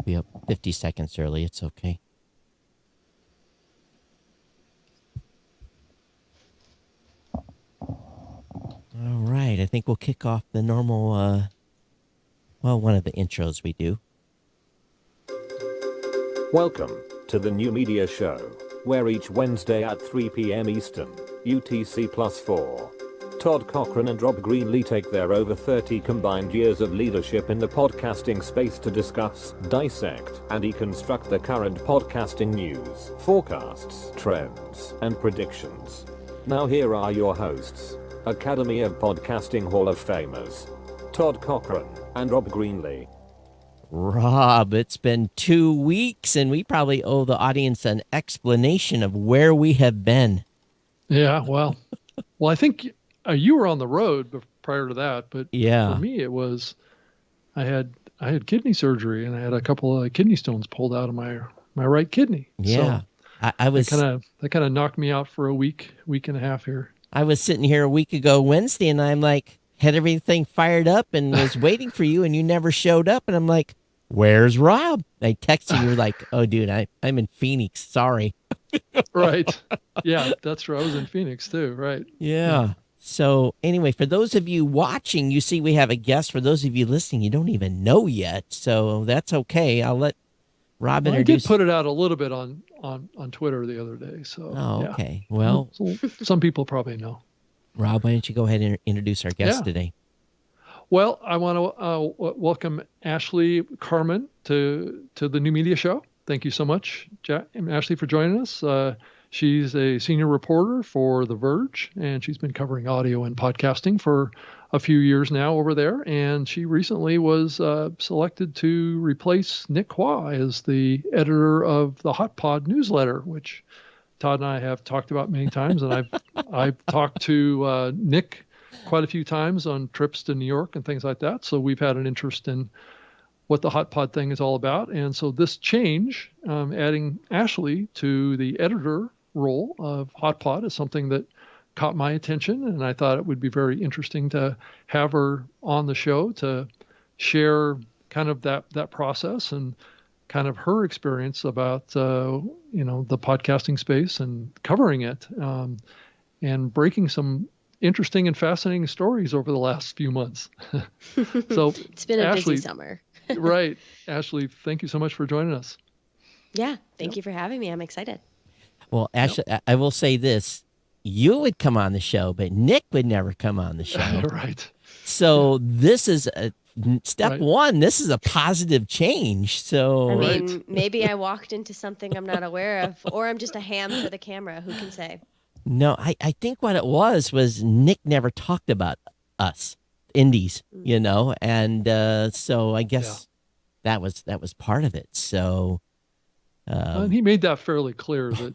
be up 50 seconds early. It's okay. All right. I think we'll kick off the normal, one of the intros we do. Welcome to the New Media Show, where each Wednesday at 3 p.m. Eastern, UTC +4, Todd Cochran and Rob Greenlee take their over 30 combined years of leadership in the podcasting space to discuss, dissect, and deconstruct the current podcasting news, forecasts, trends, and predictions. Now here are your hosts, Academy of Podcasting Hall of Famers, Todd Cochran and Rob Greenlee. Rob, it's been 2 weeks, and we probably owe the audience an explanation of where we have been. Yeah, well, I think you were on the road prior to that, but for me it was I had kidney surgery, and I had a couple of kidney stones pulled out of my right kidney. Yeah, so I was that kind of knocked me out for a week and a half here. I was sitting here a week ago Wednesday, and I'm like, had everything fired up and was waiting for you, and you never showed up, and I'm like, where's Rob? I texted you, like, oh, dude, I'm in Phoenix. Sorry. Right. Yeah, that's true. I was in Phoenix too. Right. Yeah. So anyway, for those of you watching, you see we have a guest. For those of you listening, you don't even know yet. So that's okay. I'll let Rob introduce. I did put it out a little bit on Twitter the other day. So. Oh, okay. Well, some people probably know. Rob, why don't you go ahead and introduce our guest today? Well, I want to welcome Ashley Carman to the New Media Show. Thank you so much, Ashley, for joining us. She's a senior reporter for The Verge, and she's been covering audio and podcasting for a few years now over there. And she recently was selected to replace Nick Hua as the editor of the Hot Pod newsletter, which Todd and I have talked about many times. And I've talked to Nick quite a few times on trips to New York and things like that. So we've had an interest in what the Hot Pod thing is all about. And so this change, adding Ashley to the editor role of Hot Pod, is something that caught my attention. And I thought it would be very interesting to have her on the show to share kind of that process and kind of her experience about, the podcasting space and covering it, and breaking some interesting and fascinating stories over the last few months. So it's been a busy summer. Right. Ashley, thank you so much for joining us. Yeah. Thank you for having me. I'm excited. Well, Ashley, I will say this. You would come on the show, but Nick would never come on the show. Right. So this is step one. This is a positive change. So I mean, maybe I walked into something I'm not aware of, or I'm just a ham for the camera. Who can say? No, I think what it was Nick never talked about us indies, and so I guess that was part of it. So and he made that fairly clear that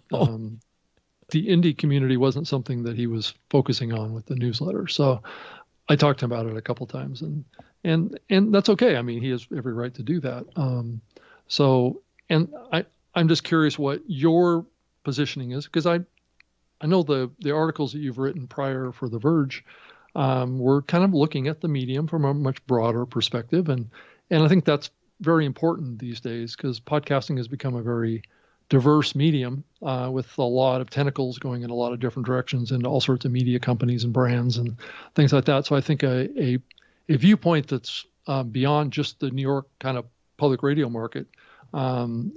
the indie community wasn't something that he was focusing on with the newsletter. So I talked to him about it a couple times, and that's okay. I mean, he has every right to do that. I'm just curious what your positioning is, because I know the articles that you've written prior for The Verge were kind of looking at the medium from a much broader perspective. And I think that's very important these days, because podcasting has become a very diverse medium with a lot of tentacles going in a lot of different directions into all sorts of media companies and brands and things like that. So I think a viewpoint that's beyond just the New York kind of public radio market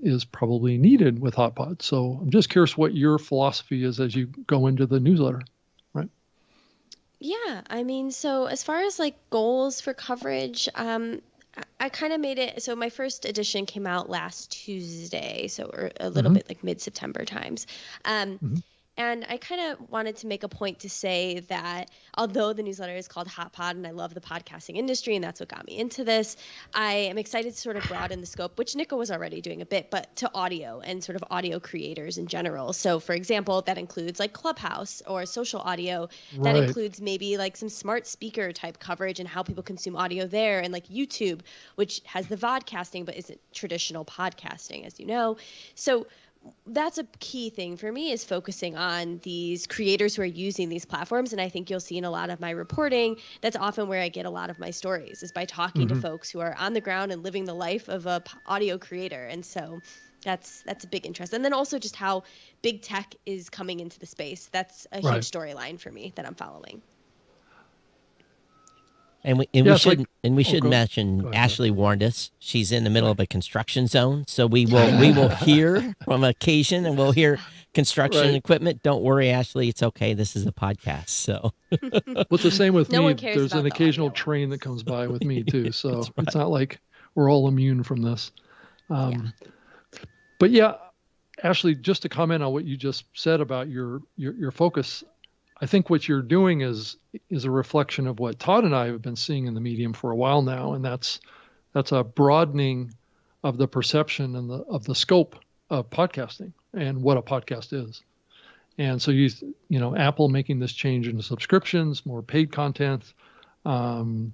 is probably needed with Hot Pod. So I'm just curious what your philosophy is as you go into the newsletter, right? Yeah, I mean, so as far as like goals for coverage, I kind of made it. So my first edition came out last Tuesday, so a little bit like mid-September times. And I kind of wanted to make a point to say that although the newsletter is called Hot Pod and I love the podcasting industry and that's what got me into this, I am excited to sort of broaden the scope, which Nico was already doing a bit, but to audio and sort of audio creators in general. So for example, that includes like Clubhouse or social audio. That includes maybe like some smart speaker type coverage and how people consume audio there, and like YouTube, which has the vodcasting but isn't traditional podcasting, as you know. So that's a key thing for me, is focusing on these creators who are using these platforms. And I think you'll see in a lot of my reporting, that's often where I get a lot of my stories, is by talking to folks who are on the ground and living the life of a audio creator. And so that's a big interest. And then also just how big tech is coming into the space. That's a huge storyline for me that I'm following. And we should mention Ashley warned us. She's in the middle of a construction zone, so we will hear from occasion, and we'll hear construction equipment. Don't worry, Ashley, it's okay. This is a podcast, so. Well, it's the same with me. There's an the occasional audio train that comes by with me too, so it's not like we're all immune from this. But yeah, Ashley, just to comment on what you just said about your focus, I think what you're doing is a reflection of what Todd and I have been seeing in the medium for a while now, and that's a broadening of the perception and of the scope of podcasting and what a podcast is. And so you Apple making this change into subscriptions, more paid content, and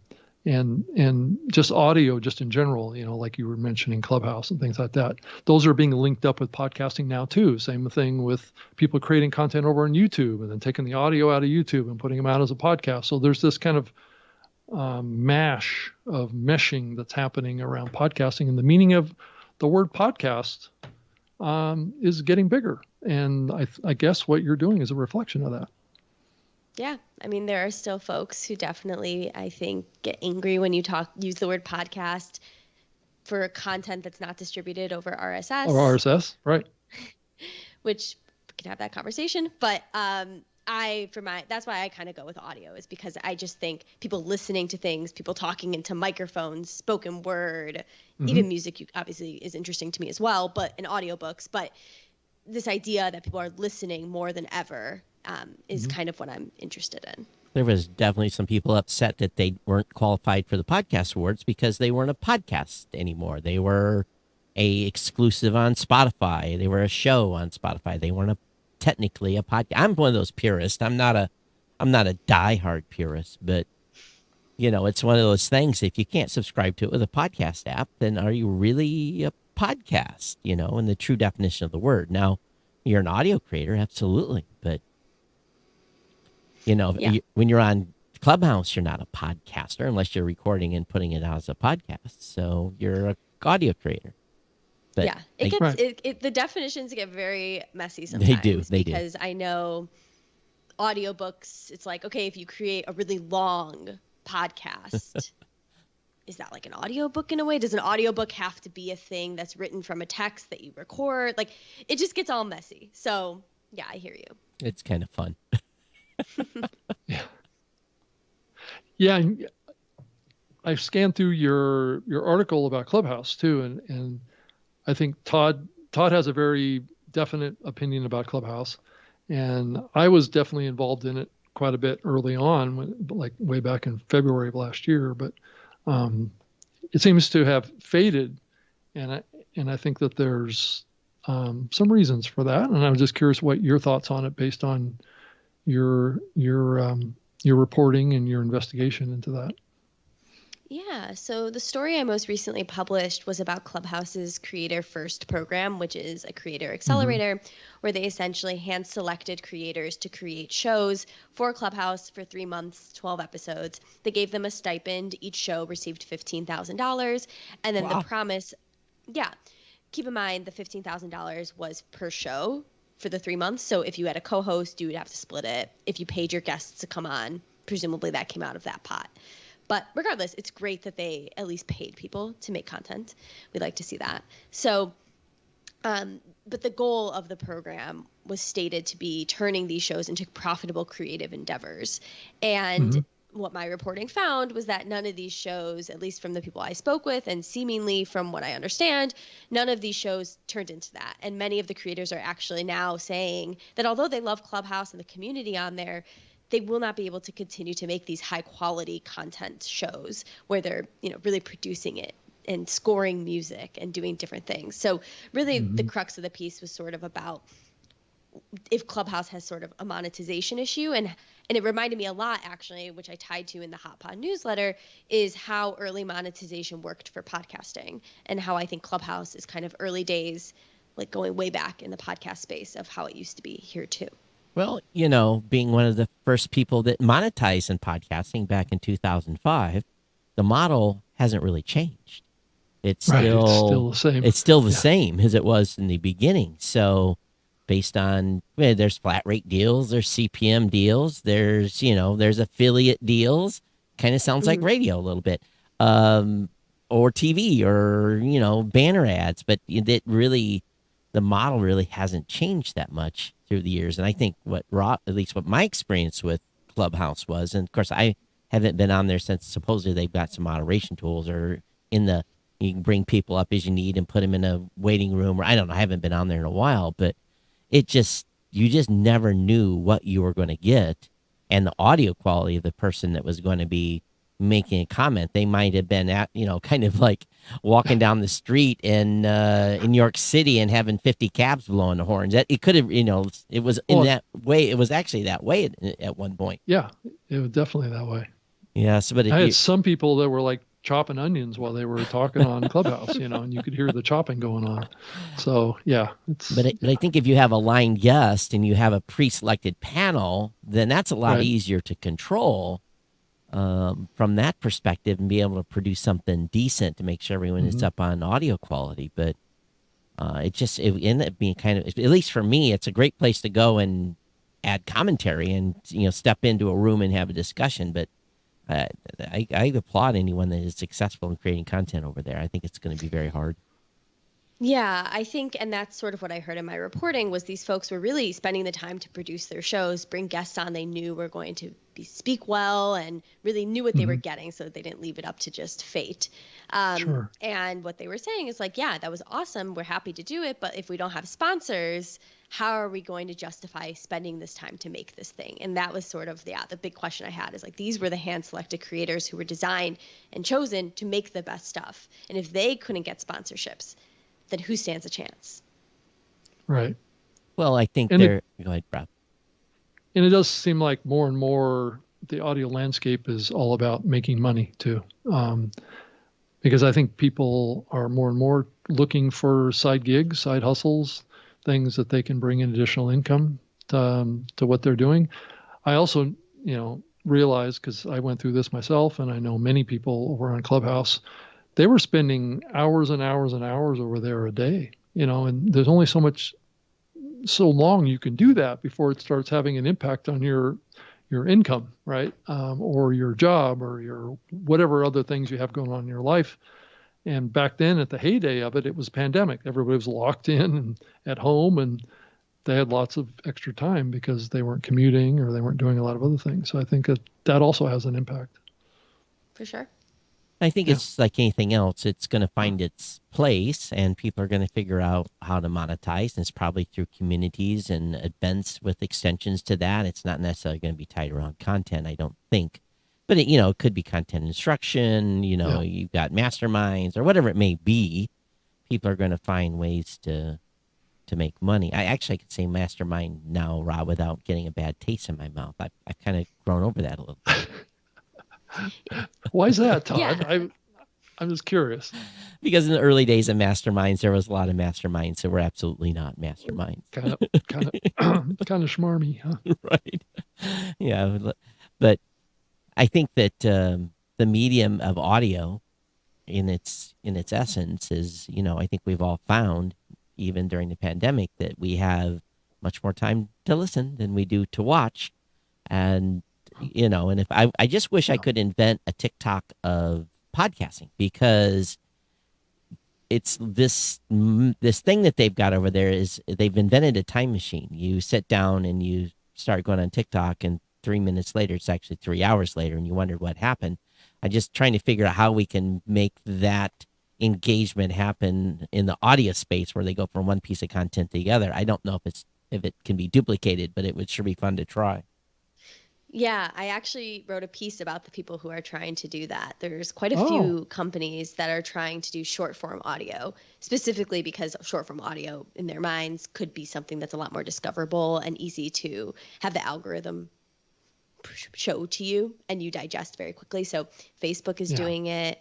just audio, just in general, like you were mentioning Clubhouse and things like that. Those are being linked up with podcasting now too. Same thing with people creating content over on YouTube and then taking the audio out of YouTube and putting them out as a podcast. So there's this kind of meshing that's happening around podcasting, and the meaning of the word podcast is getting bigger. And I guess what you're doing is a reflection of that. Yeah. I mean, there are still folks who definitely, I think, get angry when you use the word podcast for content that's not distributed over RSS. Or RSS, right. Which we can have that conversation. But that's why I kind of go with audio, is because I just think people listening to things, people talking into microphones, spoken word, even music obviously is interesting to me as well, in audiobooks. But this idea that people are listening more than ever is kind of what I'm interested in. There was definitely some people upset that they weren't qualified for the podcast awards because they weren't a podcast anymore. They were a exclusive on Spotify. They were a show on Spotify. They weren't technically a podcast. I'm one of those purists. I'm not a diehard purist, but it's one of those things. If you can't subscribe to it with a podcast app, then are you really a podcast? In the true definition of the word. Now, you're an audio creator, absolutely, but when you're on Clubhouse, you're not a podcaster unless you're recording and putting it out as a podcast. So you're an audio creator. But the definitions get very messy sometimes. They because do. I know audiobooks, it's like, okay, if you create a really long podcast, is that like an audiobook in a way? Does an audiobook have to be a thing that's written from a text that you record? Like, it just gets all messy. So yeah, I hear you. It's kind of fun. Yeah. I've scanned through your article about Clubhouse too, and I think Todd has a very definite opinion about Clubhouse, and I was definitely involved in it quite a bit early on, like way back in February of last year. But it seems to have faded, and I think that there's some reasons for that, and I was just curious what your thoughts on it based on your reporting and your investigation into that. Yeah, so the story I most recently published was about Clubhouse's Creator First program, which is a creator accelerator where they essentially hand-selected creators to create shows for Clubhouse for 3 months, 12 episodes. They gave them a stipend. Each show received $15,000. And then the promise, keep in mind the $15,000 was per show for the 3 months. So if you had a co-host, you would have to split it. If you paid your guests to come on, presumably that came out of that pot. But regardless, it's great that they at least paid people to make content. We'd like to see that. So, but the goal of the program was stated to be turning these shows into profitable creative endeavors. And what my reporting found was that none of these shows, at least from the people I spoke with and seemingly from what I understand, none of these shows turned into that. And many of the creators are actually now saying that although they love Clubhouse and the community on there, they will not be able to continue to make these high quality content shows where they're, really producing it and scoring music and doing different things. So really the crux of the piece was sort of about if Clubhouse has sort of a monetization issue. And it reminded me a lot, actually, which I tied to in the Hot Pod newsletter, is how early monetization worked for podcasting and how I think Clubhouse is kind of early days like going way back in the podcast space of how it used to be here too. Well, being one of the first people that monetized in podcasting back in 2005, the model hasn't really changed. It's Right. It's still still the same. it's still the same as it was in the beginning. So based on, there's flat rate deals, there's CPM deals, there's affiliate deals. Kind of sounds like radio a little bit, or TV, or banner ads. But the model really hasn't changed that much through the years. And I think at least what my experience with Clubhouse was, and of course I haven't been on there since supposedly they've got some moderation tools, or you can bring people up as you need and put them in a waiting room, or I don't know, I haven't been on there in a while, but you just never knew what you were going to get, and the audio quality of the person that was going to be making a comment. They might have been kind of like walking down the street in New York City and having 50 cabs blowing the horns. It could have, it was in that way. It was actually that way at one point. Yeah, it was definitely that way. Yeah. So, but I had some people that were like chopping onions while they were talking on Clubhouse, and you could hear the chopping going on. So yeah, but I think if you have a line guest and you have a pre-selected panel, then that's a lot easier to control from that perspective, and be able to produce something decent to make sure everyone is up on audio quality. But it ended up being kind of, at least for me, it's a great place to go and add commentary and step into a room and have a discussion. But I applaud anyone that is successful in creating content over there. I think it's going to be very hard. Yeah, I think, and that's sort of what I heard in my reporting, was these folks were really spending the time to produce their shows, bring guests on they knew were going to speak well, and really knew what they were getting, so that they didn't leave it up to just fate. Sure. And what they were saying is like, yeah, that was awesome. We're happy to do it. But if we don't have sponsors, how are we going to justify spending this time to make this thing? And that was sort of the big question I had, is like, these were the hand-selected creators who were designed and chosen to make the best stuff. And if they couldn't get sponsorships, then who stands a chance? Right. Well, I think go ahead, Rob. And it does seem like more and more the audio landscape is all about making money too. Because I think people are more and more looking for side gigs, side hustles, things that they can bring in additional income to what they're doing. I also, realized, because I went through this myself, and I know many people over on Clubhouse, they were spending hours and hours and hours over there a day, and there's only so long you can do that before it starts having an impact on your income, right? Or your job, or your whatever other things you have going on in your life. And back then, at the heyday of it, it was pandemic. Everybody was locked in and at home, and they had lots of extra time because they weren't commuting or they weren't doing a lot of other things. So I think that also has an impact. For sure. I think it's like anything else. It's going to find its place, and people are going to figure out how to monetize. And it's probably through communities and events with extensions to that. It's not necessarily going to be tied around content, I don't think. But it could be content instruction. You've got masterminds or whatever it may be. People are going to find ways to make money. I could say mastermind now, Rob, without getting a bad taste in my mouth. I've kind of grown over that a little bit. Why is that, Todd? Yeah. I'm just curious. Because in the early days of masterminds, there was a lot of masterminds that were absolutely not masterminds. Kind of schmarmy, huh? Right. Yeah. But I think that the medium of audio in its essence is, I think we've all found, even during the pandemic, that we have much more time to listen than we do to watch. And and if I just wish I could invent a TikTok of podcasting, because it's this thing that they've got over there is they've invented a time machine. You sit down and you start going on TikTok, and 3 minutes later, it's actually 3 hours later, and you wonder what happened. I'm just trying to figure out how we can make that engagement happen in the audio space, where they go from one piece of content to the other. I don't know if it can be duplicated, but it would sure be fun to try. Yeah, I actually wrote a piece about the people who are trying to do that. There's quite a few companies that are trying to do short form audio, specifically because short form audio in their minds could be something that's a lot more discoverable and easy to have the algorithm show to you and you digest very quickly. So Facebook is doing it.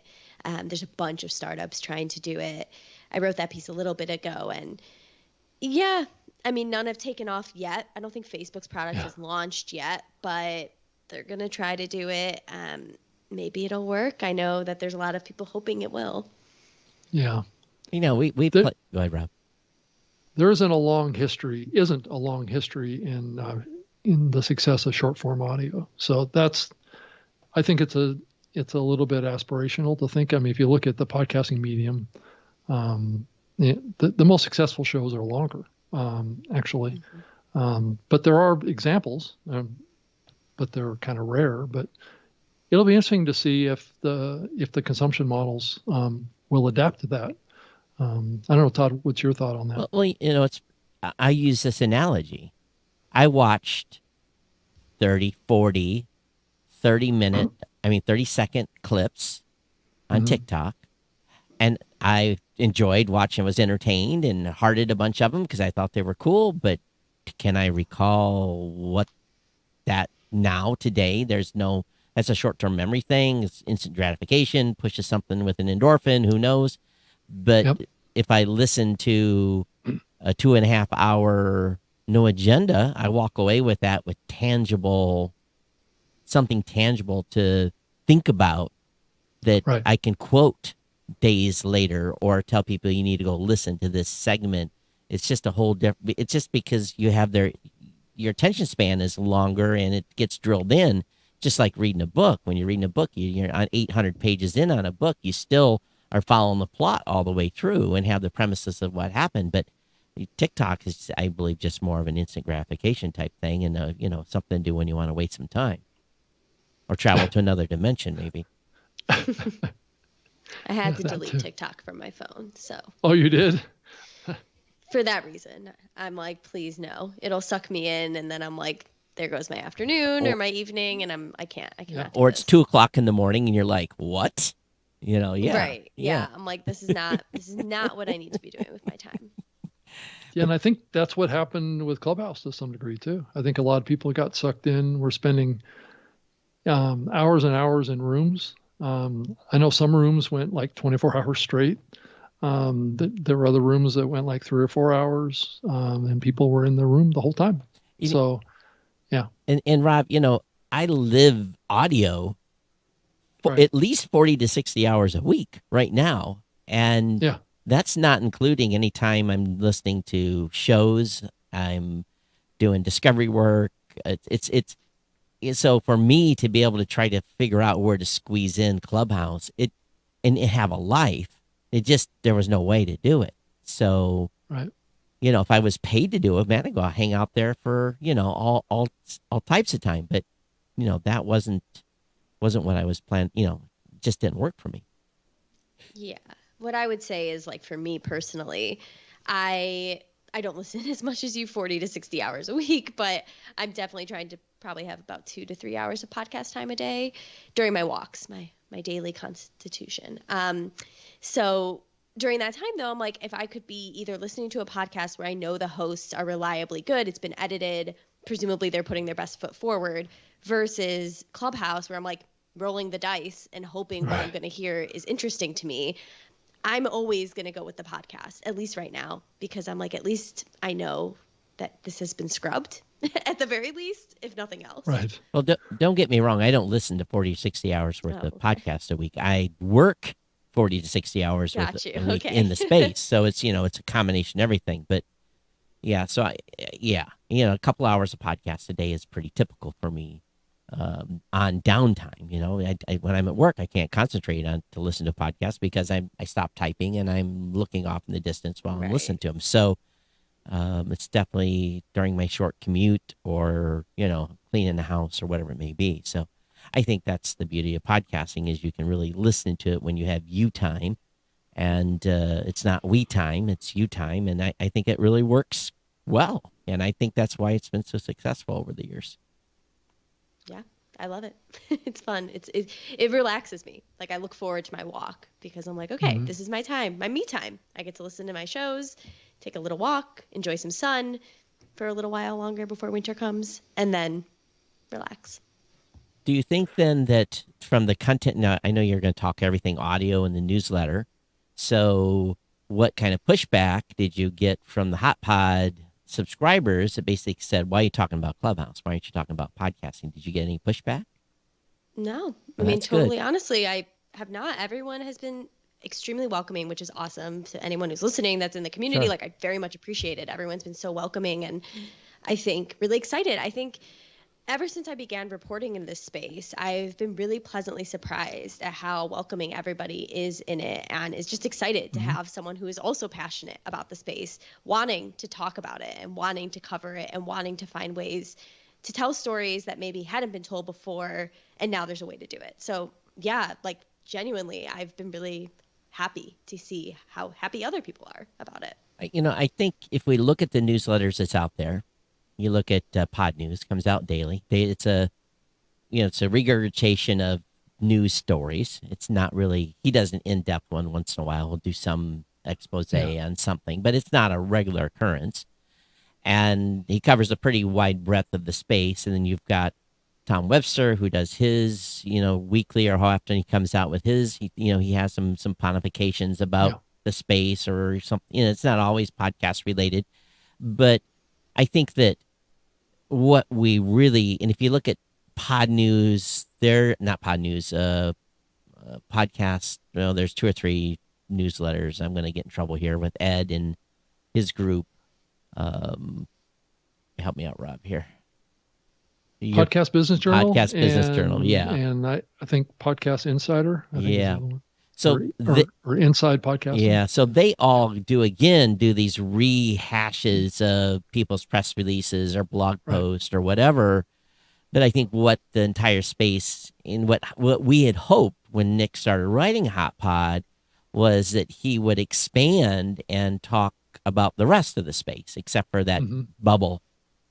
There's a bunch of startups trying to do it. I wrote that piece a little bit ago, and Yeah. I mean, none have taken off yet. I don't think Facebook's product Yeah. is launched yet, but they're going to try to do it. Maybe it'll work. I know that there's a lot of people hoping it will. Yeah. You know, we There, play. Go ahead, Rob. there isn't a long history in the success of short form audio. So I think it's a little bit aspirational to think. I mean, if you look at the podcasting medium, the most successful shows are longer, actually. But there are examples, but they're kind of rare. But it'll be interesting to see if the consumption models will adapt to that. I don't know, Todd, what's your thought on that? Well, you know, I use this analogy. I watched 30, 40, 30-minute, 30-second clips on TikTok, and I enjoyed watching, was entertained and hearted a bunch of them because I thought they were cool, but can I recall what that now today? That's a short-term memory thing. It's instant gratification, pushes something with an endorphin, who knows? But Yep. if I listen to a 2.5 hour no agenda, I walk away with that with something tangible to think about that Right. I can quote days later or tell people you need to go listen to this segment. It's just a whole different, it's just because you have your attention span is longer and it gets drilled in, just like reading a book. When you're reading a book, you're on 800 pages in on a book, you still are following the plot all the way through and have the premises of what happened. But TikTok is, I believe, just more of an instant gratification type thing, and something to do when you want to waste some time or travel to another dimension, maybe. I had to that delete too. TikTok from my phone. So Oh, you did? for that reason, I'm like, please no. It'll suck me in, and then I'm like, there goes my afternoon or my evening, and I cannot do Or it's this. 2 o'clock in the morning, and you're like, "What?" Yeah, Right. Yeah. I'm like, this is not what I need to be doing with my time. Yeah, and I think that's what happened with Clubhouse to some degree too. I think a lot of people got sucked in. We're spending hours and hours in rooms. I know some rooms went like 24 hours straight. There were other rooms that went like 3 or 4 hours, and people were in the room the whole time. You- So, yeah, and Rob, I live audio for right. at least 40 to 60 hours a week right now, and Yeah, that's not including any time I'm listening to shows, I'm doing discovery work. It's so for me to be able to try to figure out where to squeeze in Clubhouse, and have a life, there was no way to do it. So, right. if I was paid to do it, man, I'd go hang out there for, all types of time. But, that wasn't what I was planning, just didn't work for me. Yeah. What I would say is, like, for me personally, I don't listen as much as you, 40 to 60 hours a week, but I'm definitely trying to probably have about 2 to 3 hours of podcast time a day during my walks, my daily constitution. So during that time, though, I'm like, if I could be either listening to a podcast where I know the hosts are reliably good, it's been edited, presumably they're putting their best foot forward, versus Clubhouse where I'm like rolling the dice and hoping what I'm going to hear is interesting to me, I'm always going to go with the podcast, at least right now, because I'm like, at least I know that this has been scrubbed at the very least, if nothing else. Right. Well, don't get me wrong. I don't listen to 40 to 60 hours worth of okay. podcasts a week. I work 40 to 60 hours Got worth you. a week Okay. in the space. So it's, it's a combination of everything. But yeah, so a couple hours of podcast a day is pretty typical for me on downtime. When I'm at work, I can't concentrate on to listen to podcasts because I stop typing and I'm looking off in the distance while I'm listening to them. So it's definitely during my short commute or, cleaning the house or whatever it may be. So I think that's the beauty of podcasting is you can really listen to it when you have you time. And it's not we time, it's you time. And I think it really works well. And I think that's why it's been so successful over the years. Yeah, I love it. It's fun. It relaxes me. Like, I look forward to my walk because I'm like, okay, this is my time, my me time. I get to listen to my shows, take a little walk, enjoy some sun for a little while longer before winter comes, and then relax. Do you think then that from the content, now I know you're going to talk everything audio in the newsletter. So what kind of pushback did you get from the Hot Pod subscribers that basically said, why are you talking about Clubhouse? Why aren't you talking about podcasting? Did you get any pushback? No, I Well, mean, that's good. totally honestly, I have not. Everyone has been extremely welcoming, which is awesome. To anyone who's listening that's in the community, Sure. like, I very much appreciate it. Everyone's been so welcoming and I think really excited. I think ever since I began reporting in this space, I've been really pleasantly surprised at how welcoming everybody is in it and is just excited to have someone who is also passionate about the space, wanting to talk about it and wanting to cover it and wanting to find ways to tell stories that maybe hadn't been told before, and now there's a way to do it. So yeah, like, genuinely, I've been really happy to see how happy other people are about it. I think if we look at the newsletters that's out there, you look at Pod News, comes out daily. It's a regurgitation of news stories. It's not really, he does an in-depth one once in a while. He'll do some expose on something, but it's not a regular occurrence. And he covers a pretty wide breadth of the space. And then you've got Tom Webster, who does his, weekly or how often he comes out with his. He has some pontifications about the space or something. It's not always podcast related, but I think that what we really, and if you look at Pod News, they're not Pod News, podcast. There's 2 or 3 newsletters. I'm going to get in trouble here with Ed and his group. Help me out, Rob, here. Podcast Business Journal. Podcast Business Journal, yeah. And I think Podcast Insider. I think is the other one. So or Inside Podcast. Yeah, so they all do these rehashes of people's press releases or blog posts or whatever. But I think what the entire space, and what we had hoped when Nick started writing Hot Pod, was that he would expand and talk about the rest of the space, except for that bubble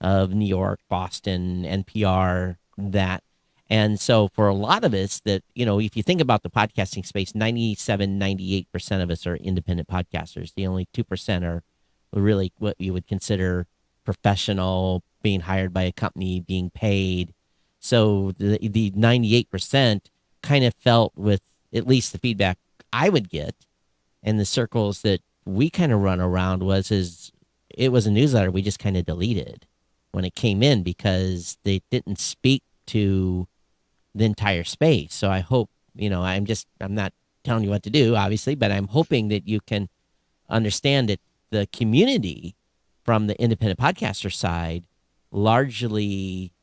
of New York, Boston, NPR, that. And so for a lot of us that, if you think about the podcasting space, 98% of us are independent podcasters. The only 2% are really what you would consider professional, being hired by a company, being paid. So the 98% kind of felt, with at least the feedback I would get and the circles that we kind of run around, it was a newsletter we just kind of deleted when it came in because they didn't speak to the entire space. So I hope, I'm not telling you what to do, obviously, but I'm hoping that you can understand that the community from the independent podcaster side largely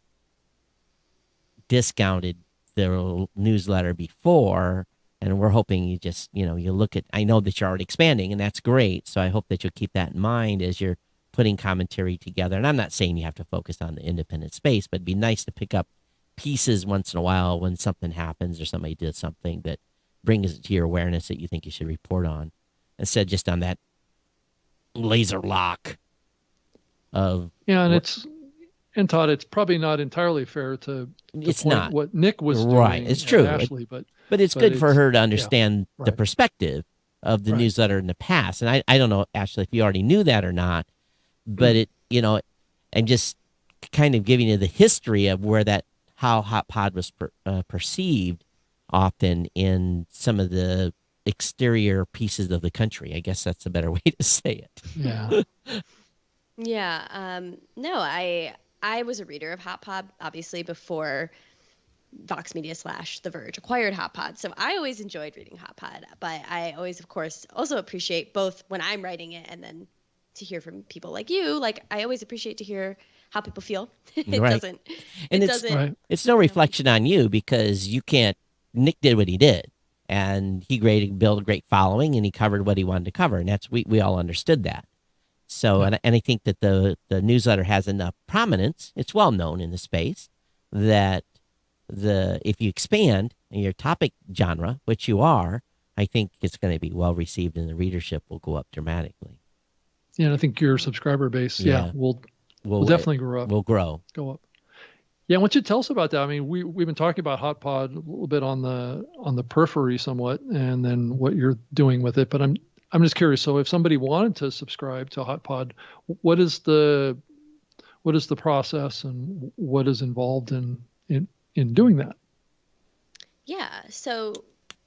discounted the newsletter before. And we're hoping you just, you look at, I know that you're already expanding, and that's great. So I hope that you'll keep that in mind as you're putting commentary together. And I'm not saying you have to focus on the independent space, but it'd be nice to pick up pieces once in a while when something happens or somebody did something that brings it to your awareness that you think you should report on, instead just on that laser lock of and Todd, it's probably not entirely fair to it's point not what Nick was doing. Right, it's true, Ashley, but it's good for her to understand the right. perspective of the newsletter in the past. And I don't know, Ashley, if you already knew that or not, but I'm just kind of giving you the history of how Hot Pod was perceived often in some of the exterior pieces of the country. I guess that's a better way to say it. Yeah. Yeah. No, I was a reader of Hot Pod, obviously, before Vox Media / The Verge acquired Hot Pod. So I always enjoyed reading Hot Pod, but I always, of course, also appreciate both when I'm writing it and then to hear from people like you. Like, I always appreciate to hear how people feel. It's no reflection on you, because Nick did what he did, and he built a great following, and he covered what he wanted to cover. And that's, we all understood that. So, and I think that the newsletter has enough prominence. It's well known in the space that if you expand in your topic genre, which you are, I think it's going to be well received, and the readership will go up dramatically. Yeah, and I think your subscriber base, will definitely grow up. Will grow. Go up. Yeah, why don't you tell us about that? I mean, we've been talking about Hot Pod a little bit on the periphery somewhat, and then what you're doing with it. But I'm just curious. So, if somebody wanted to subscribe to Hot Pod, what is the process, and what is involved in doing that? Yeah. So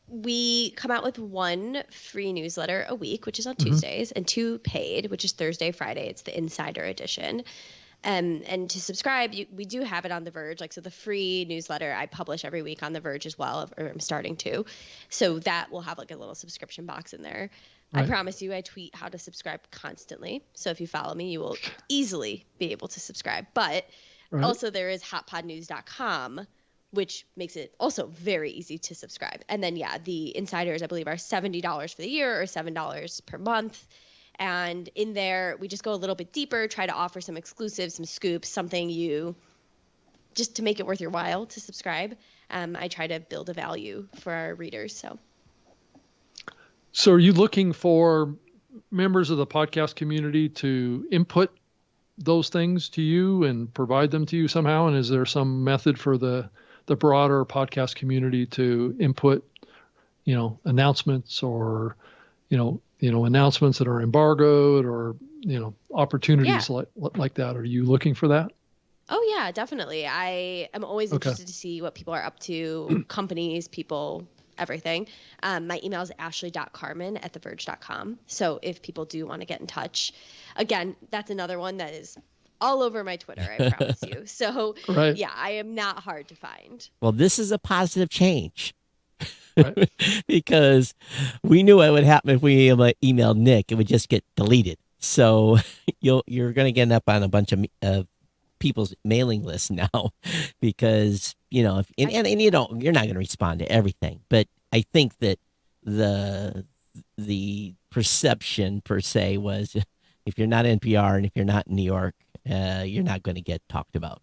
we come out with one free newsletter a week, which is on Tuesdays, and two paid, which is Thursday, Friday. It's the Insider Edition. And to subscribe, we do have it on The Verge. Like, so the free newsletter I publish every week on The Verge as well, or I'm starting to. So that will have like a little subscription box in there. Right. I promise you, I tweet how to subscribe constantly. So if you follow me, you will easily be able to subscribe. But also there is hotpodnews.com, which makes it also very easy to subscribe. And then, yeah, the insiders, I believe, are $70 for the year or $7 per month. And in there, we just go a little bit deeper, try to offer some exclusives, some scoops, something just to make it worth your while to subscribe. I try to build a value for our readers. So are you looking for members of the podcast community to input those things to you and provide them to you somehow? And is there some method for the broader podcast community to input, announcements or, announcements that are embargoed or, opportunities like that? Are you looking for that? Oh, yeah, definitely. I am always interested to see what people are up to, companies, people, everything. My email is ashley.carman@theverge.com. So if people do want to get in touch, again, that's another one that is all over my Twitter, I promise you. So yeah, I am not hard to find. Well, this is a positive change. Right. Because we knew what would happen if we emailed Nick. It would just get deleted. So you're going to get up on a bunch of people's mailing lists now, because you're not going to respond to everything. But I think that the perception per se was, if you're not NPR and if you're not in New York, you're not going to get talked about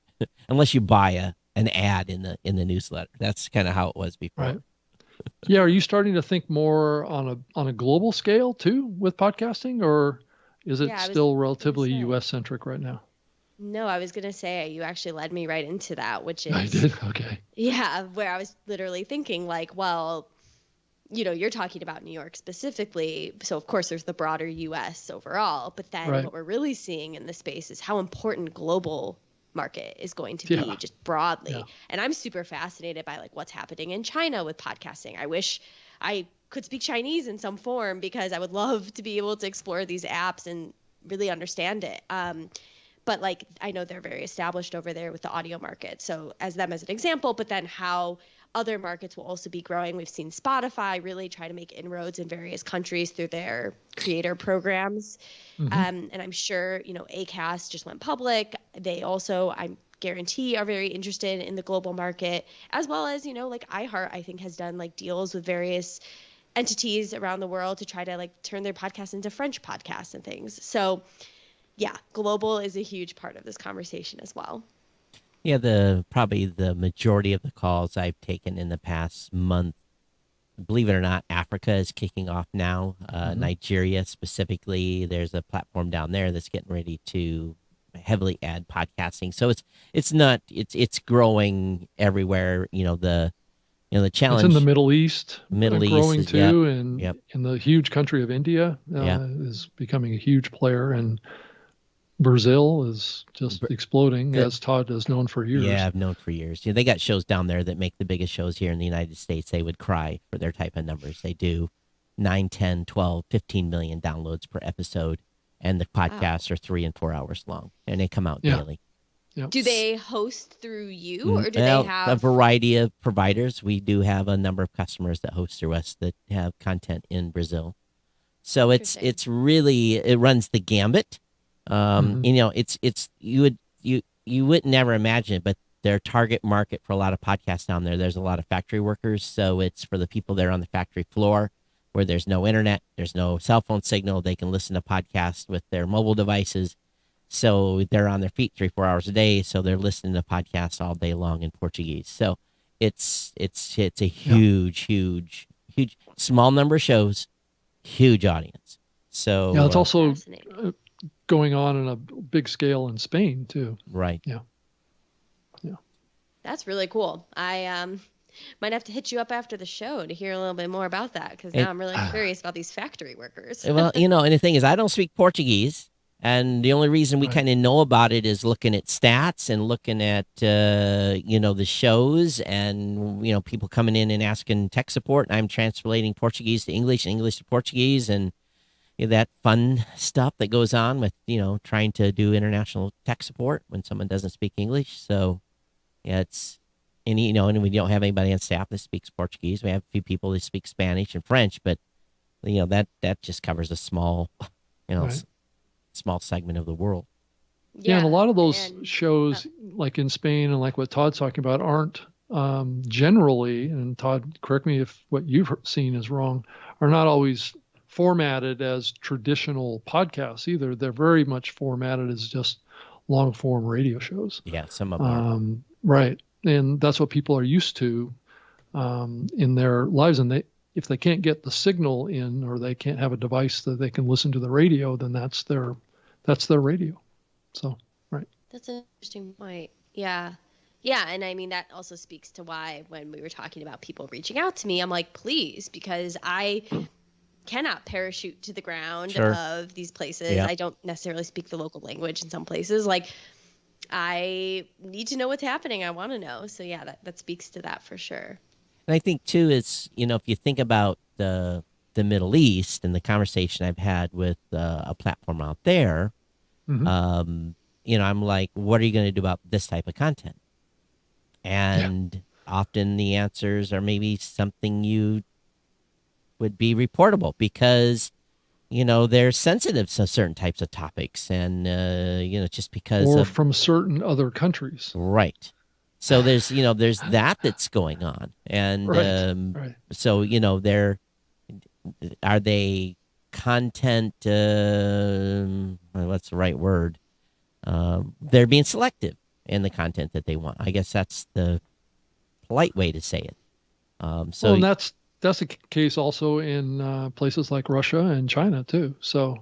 unless you buy an ad in the newsletter. That's kind of how it was before. Right. Yeah. Are you starting to think more on a global scale too with podcasting, or is it still relatively U.S. centric right now? No, I was going to say, you actually led me right into that, which is... I did? Okay. Yeah, where I was literally thinking well, you're talking about New York specifically. So, of course, there's the broader U.S. overall. But then what we're really seeing in the space is how important global market is going to be just broadly. Yeah. And I'm super fascinated by what's happening in China with podcasting. I wish I could speak Chinese in some form, because I would love to be able to explore these apps and really understand it. But I know they're very established over there with the audio market. So as an example, but then how other markets will also be growing. We've seen Spotify really try to make inroads in various countries through their creator programs. And I'm sure, Acast just went public. They also, I guarantee, are very interested in the global market, as well as, iHeart, I think, has done deals with various entities around the world to try to turn their podcasts into French podcasts and things. So yeah, global is a huge part of this conversation as well. Yeah, probably the majority of the calls I've taken in the past month, believe it or not, Africa is kicking off now. Nigeria specifically, there's a platform down there that's getting ready to heavily add podcasting. So it's growing everywhere. The challenge. It's in the Middle East. Growing is, too, and in the huge country of India is becoming a huge player, and Brazil is just exploding, as Todd has known for years. Yeah, I've known for years. They got shows down there that make the biggest shows here in the United States. They would cry for their type of numbers. They do 9, 10, 12, 15 million downloads per episode, and the podcasts are 3 and 4 hours long, and they come out daily. Yep. Do they host through you, or do they have a variety of providers? We do have a number of customers that host through us that have content in Brazil. So it runs the gambit. It's you would never imagine it, but their target market for a lot of podcasts down there, there's a lot of factory workers. So it's for the people that are on the factory floor where there's no internet, there's no cell phone signal. They can listen to podcasts with their mobile devices. So they're on their feet 3-4 hours a day. So they're listening to podcasts all day long in Portuguese. So it's a huge small number of shows, huge audience. So it's also going on a big scale in Spain too. Right. Yeah. That's really cool. I might have to hit you up after the show to hear a little bit more about that, because now I'm really curious about these factory workers. Well, and the thing is, I don't speak Portuguese. And the only reason we kind of know about it is looking at stats and looking at, the shows and, people coming in and asking tech support. And I'm translating Portuguese to English and English to Portuguese and that fun stuff that goes on with, trying to do international tech support when someone doesn't speak English. So, yeah, and we don't have anybody on staff that speaks Portuguese. We have a few people that speak Spanish and French, but, that just covers a small, small segment of the world. Yeah, and a lot of those shows, like in Spain and like what Todd's talking about, aren't generally, and Todd, correct me if what you've seen is wrong, are not always formatted as traditional podcasts either. They're very much formatted as just long form radio shows. Yeah, some of them are. Right. And that's what people are used to in their lives. And if they can't get the signal in, or they can't have a device that they can listen to the radio, then that's their radio. So, right. That's an interesting point. Yeah. Yeah. And I mean, that also speaks to why when we were talking about people reaching out to me, I'm like, please, because I cannot parachute to the ground of these places. Yeah. I don't necessarily speak the local language in some places. Like, I need to know what's happening. I want to know. So yeah, that speaks to that for sure. And I think too, it's, if you think about the Middle East and the conversation I've had with a platform out there, I'm like, what are you going to do about this type of content? And often the answers are maybe something you would be reportable because, they're sensitive to certain types of topics and, just because from certain other countries. Right. So there's that's going on. And so, are they content, what's the right word? They're being selective in the content that they want. I guess that's the polite way to say it. And that's the case also in places like Russia and China too. So,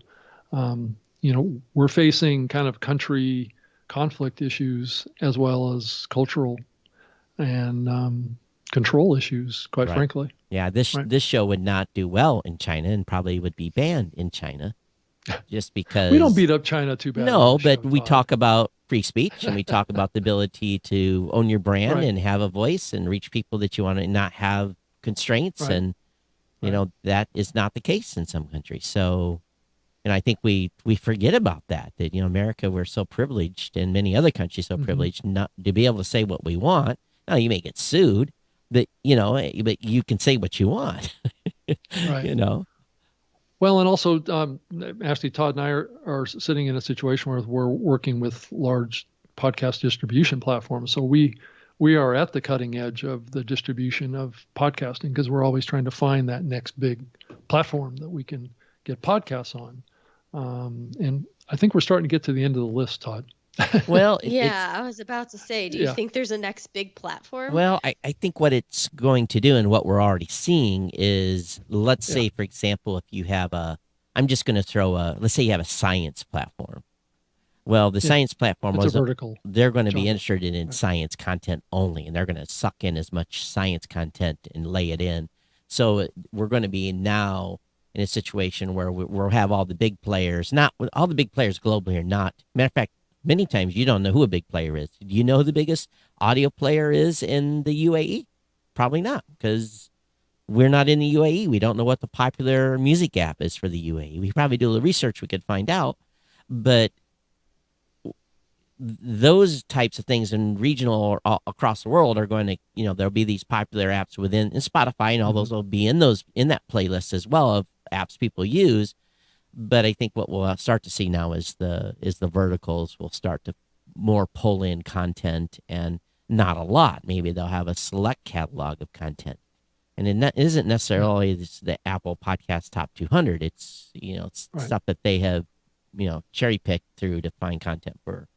we're facing kind of country conflict issues as well as cultural and control issues, quite frankly. Yeah, this show would not do well in China and probably would be banned in China just because... We don't beat up China too bad. No, but we talk about free speech and we talk about the ability to own your brand and have a voice and reach people that you want to not have constraints. And, that is not the case in some countries. So... And I think we forget about that America, we're so privileged, and many other countries so privileged not to be able to say what we want. Now, you may get sued, but, but you can say what you want, Well, and also, Ashley, Todd and I are sitting in a situation where we're working with large podcast distribution platforms. So we are at the cutting edge of the distribution of podcasting because we're always trying to find that next big platform that we can get podcasts on. And I think we're starting to get to the end of the list, Todd. Well, I was about to say, do you think there's a next big platform? Well, I think what it's going to do and what we're already seeing is, let's say, for example, if you have I'm just going to throw let's say you have a science platform. Well, the science platform was a vertical. They're going to be interested in science content only, and they're going to suck in as much science content and lay it in. So we're going to be now in a situation where we'll have all the big players, not all the big players globally are not. Matter of fact, many times you don't know who a big player is. Do you know who the biggest audio player is in the UAE? Probably not, because we're not in the UAE. We don't know what the popular music app is for the UAE. We probably do a little research, we could find out. But those types of things in regional or across the world are going to, there'll be these popular apps within Spotify, and all those will be in that playlist as well of apps people use. But I think what we'll start to see now is the verticals will start to more pull in content, and not a lot. Maybe they'll have a select catalog of content, and it isn't necessarily the Apple Podcast Top 200. It's stuff that they have cherry picked through to find content for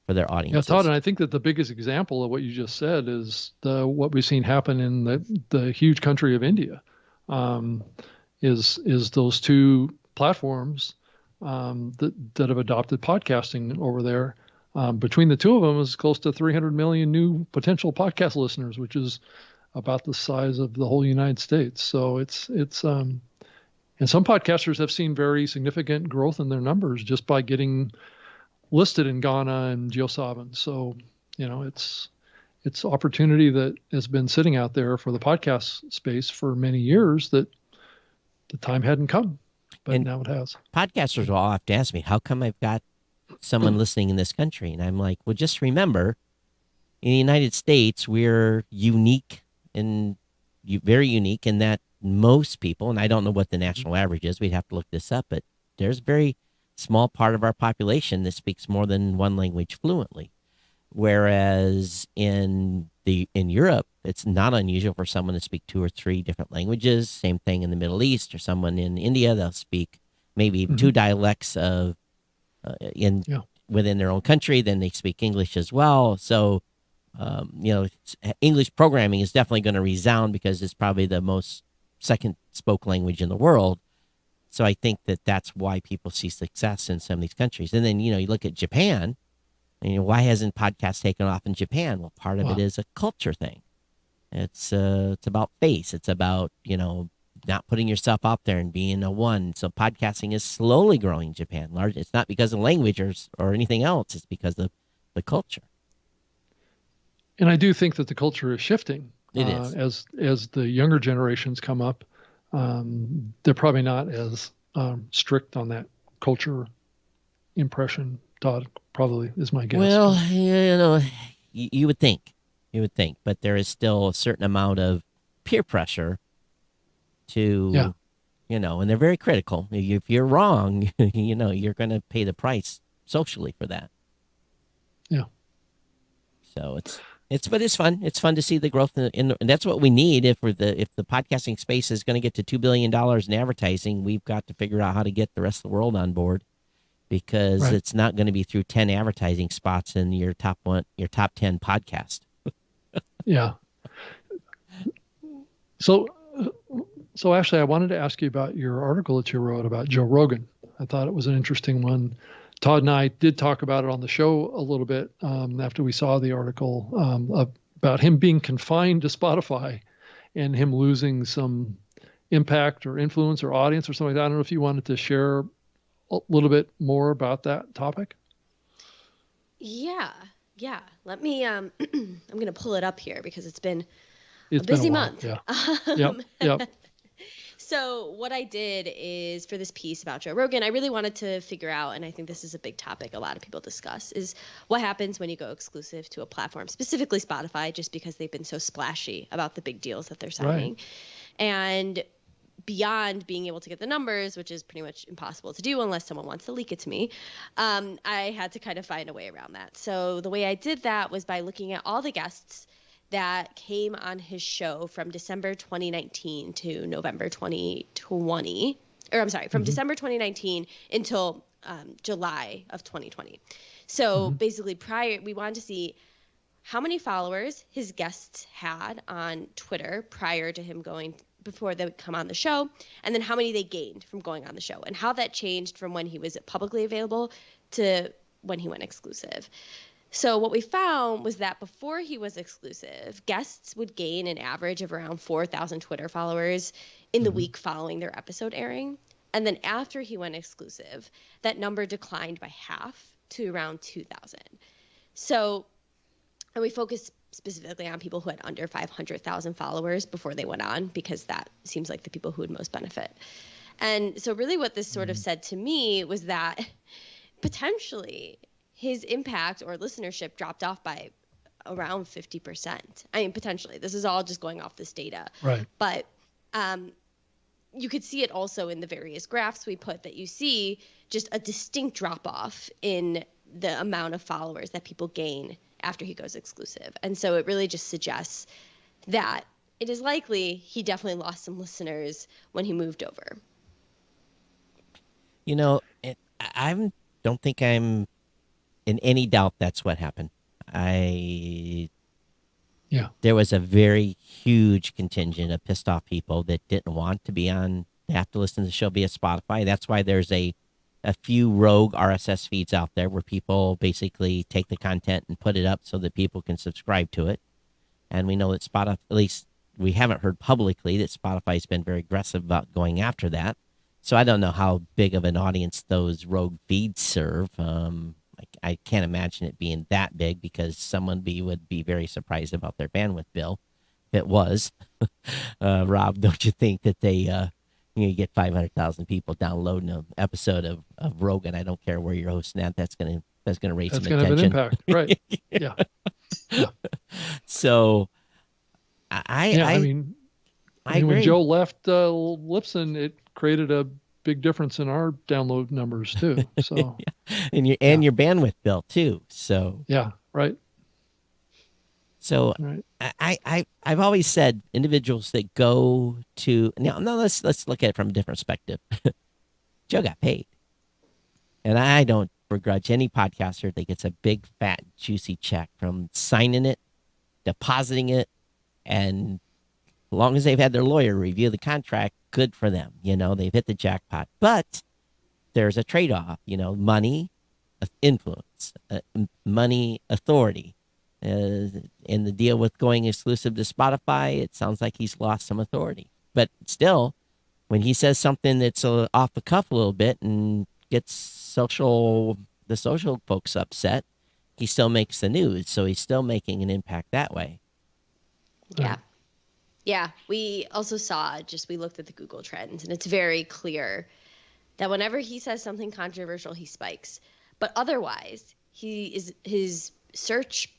their audience. Yeah, Todd, and I think that the biggest example of what you just said is what we've seen happen in the huge country of India. Is those two platforms that have adopted podcasting over there. Between the two of them is close to 300 million new potential podcast listeners, which is about the size of the whole United States. So it's And some podcasters have seen very significant growth in their numbers just by getting listed in Ghana and GeoSavin. So, it's opportunity that has been sitting out there for the podcast space for many years that the time hadn't come, but And now it has. Podcasters will all have to ask me, how come I've got someone listening in this country? And I'm like, well, just remember, in the United States, we're unique and very unique in that most people, and I don't know what the national average is, we'd have to look this up, but there's a very small part of our population that speaks more than one language fluently. Whereas in Europe, it's not unusual for someone to speak 2 or 3 different languages. Same thing in the Middle East, or someone in India, they'll speak maybe 2 dialects of within their own country. Then they speak English as well. So, English programming is definitely going to resound because it's probably the most second spoke language in the world. So I think that that's why people see success in some of these countries. And then, you look at Japan. Why hasn't podcast taken off in Japan? Well, part of it is a culture thing. It's about face. It's about, not putting yourself out there and being a one. So podcasting is slowly growing in Japan. It's not because of language or anything else. It's because of the culture. And I do think that the culture is shifting. It is. As the younger generations come up, they're probably not as strict on that culture impression. Todd probably is my guess. Well, you would think, but there is still a certain amount of peer pressure to, and they're very critical. If you're wrong, you're going to pay the price socially for that. Yeah. So but it's fun. It's fun to see the growth, and that's what we need if the podcasting space is going to get to $2 billion in advertising. We've got to figure out how to get the rest of the world on board. Because it's not going to be through 10 advertising spots in your top 10 podcast. Yeah. So Ashley, I wanted to ask you about your article that you wrote about Joe Rogan. I thought it was an interesting one. Todd and I did talk about it on the show a little bit after we saw the article about him being confined to Spotify and him losing some impact or influence or audience or something like that. I don't know if you wanted to share a little bit more about that topic. Yeah. Let me, I'm going to pull it up here because it's been a busy month. Yeah. Yep. So what I did is for this piece about Joe Rogan, I really wanted to figure out, and I think this is a big topic a lot of people discuss, is what happens when you go exclusive to a platform, specifically Spotify, just because they've been so splashy about the big deals that they're signing. Right. And beyond being able to get the numbers, which is pretty much impossible to do unless someone wants to leak it to me, I had to kind of find a way around that. So the way I did that was by looking at all the guests that came on his show from December 2019 to November 2020, or I'm sorry, from December 2019 until July of 2020. So basically we wanted to see how many followers his guests had on Twitter prior to him before they would come on the show, and then how many they gained from going on the show, and how that changed from when he was publicly available to when he went exclusive. So what we found was that before he was exclusive, guests would gain an average of around 4,000 Twitter followers in the week following their episode airing. And then after he went exclusive, that number declined by half to around 2,000. So, and we focused specifically on people who had under 500,000 followers before they went on, because that seems like the people who would most benefit. And so really what this sort of said to me was that potentially his impact or listenership dropped off by around 50%. I mean, potentially. This is all just going off this data. Right. But you could see it also in the various graphs we put, that you see just a distinct drop-off in the amount of followers that people gain after he goes exclusive. And so it really just suggests that it is likely he definitely lost some listeners when he moved over. I don't think I'm in any doubt that's what happened. There was a very huge contingent of pissed off people that didn't want to be on, have to listen to the show via Spotify. That's why there's a few rogue RSS feeds out there where people basically take the content and put it up so that people can subscribe to it. And we know that Spotify, at least we haven't heard publicly that Spotify's been very aggressive about going after that. So I don't know how big of an audience those rogue feeds serve. I can't imagine it being that big because someone would be very surprised about their bandwidth bill if it was. Rob, don't you think that you get 500,000 people downloading an episode of Rogan? I don't care where you're hosting that. That's gonna raise That's some going to have an attention. impact, right? Yeah. So I mean, I agree. when Joe left Lipson, it created a big difference in our download numbers too. So and your bandwidth bill too. So yeah, right. So Right. I've always said individuals that go to now let's look at it from a different perspective. Joe got paid, and I don't begrudge any podcaster that gets a big fat juicy check from signing it, depositing it, and as long as they've had their lawyer review the contract, good for them. They've hit the jackpot. But there's a trade-off. Money, influence, money, authority. In the deal with going exclusive to Spotify, it sounds like he's lost some authority. But still, when he says something that's off the cuff a little bit and gets the social folks upset, he still makes the news. So he's still making an impact that way. Yeah. Yeah. We also saw, we looked at the Google trends, and it's very clear that whenever he says something controversial, he spikes. But otherwise, his search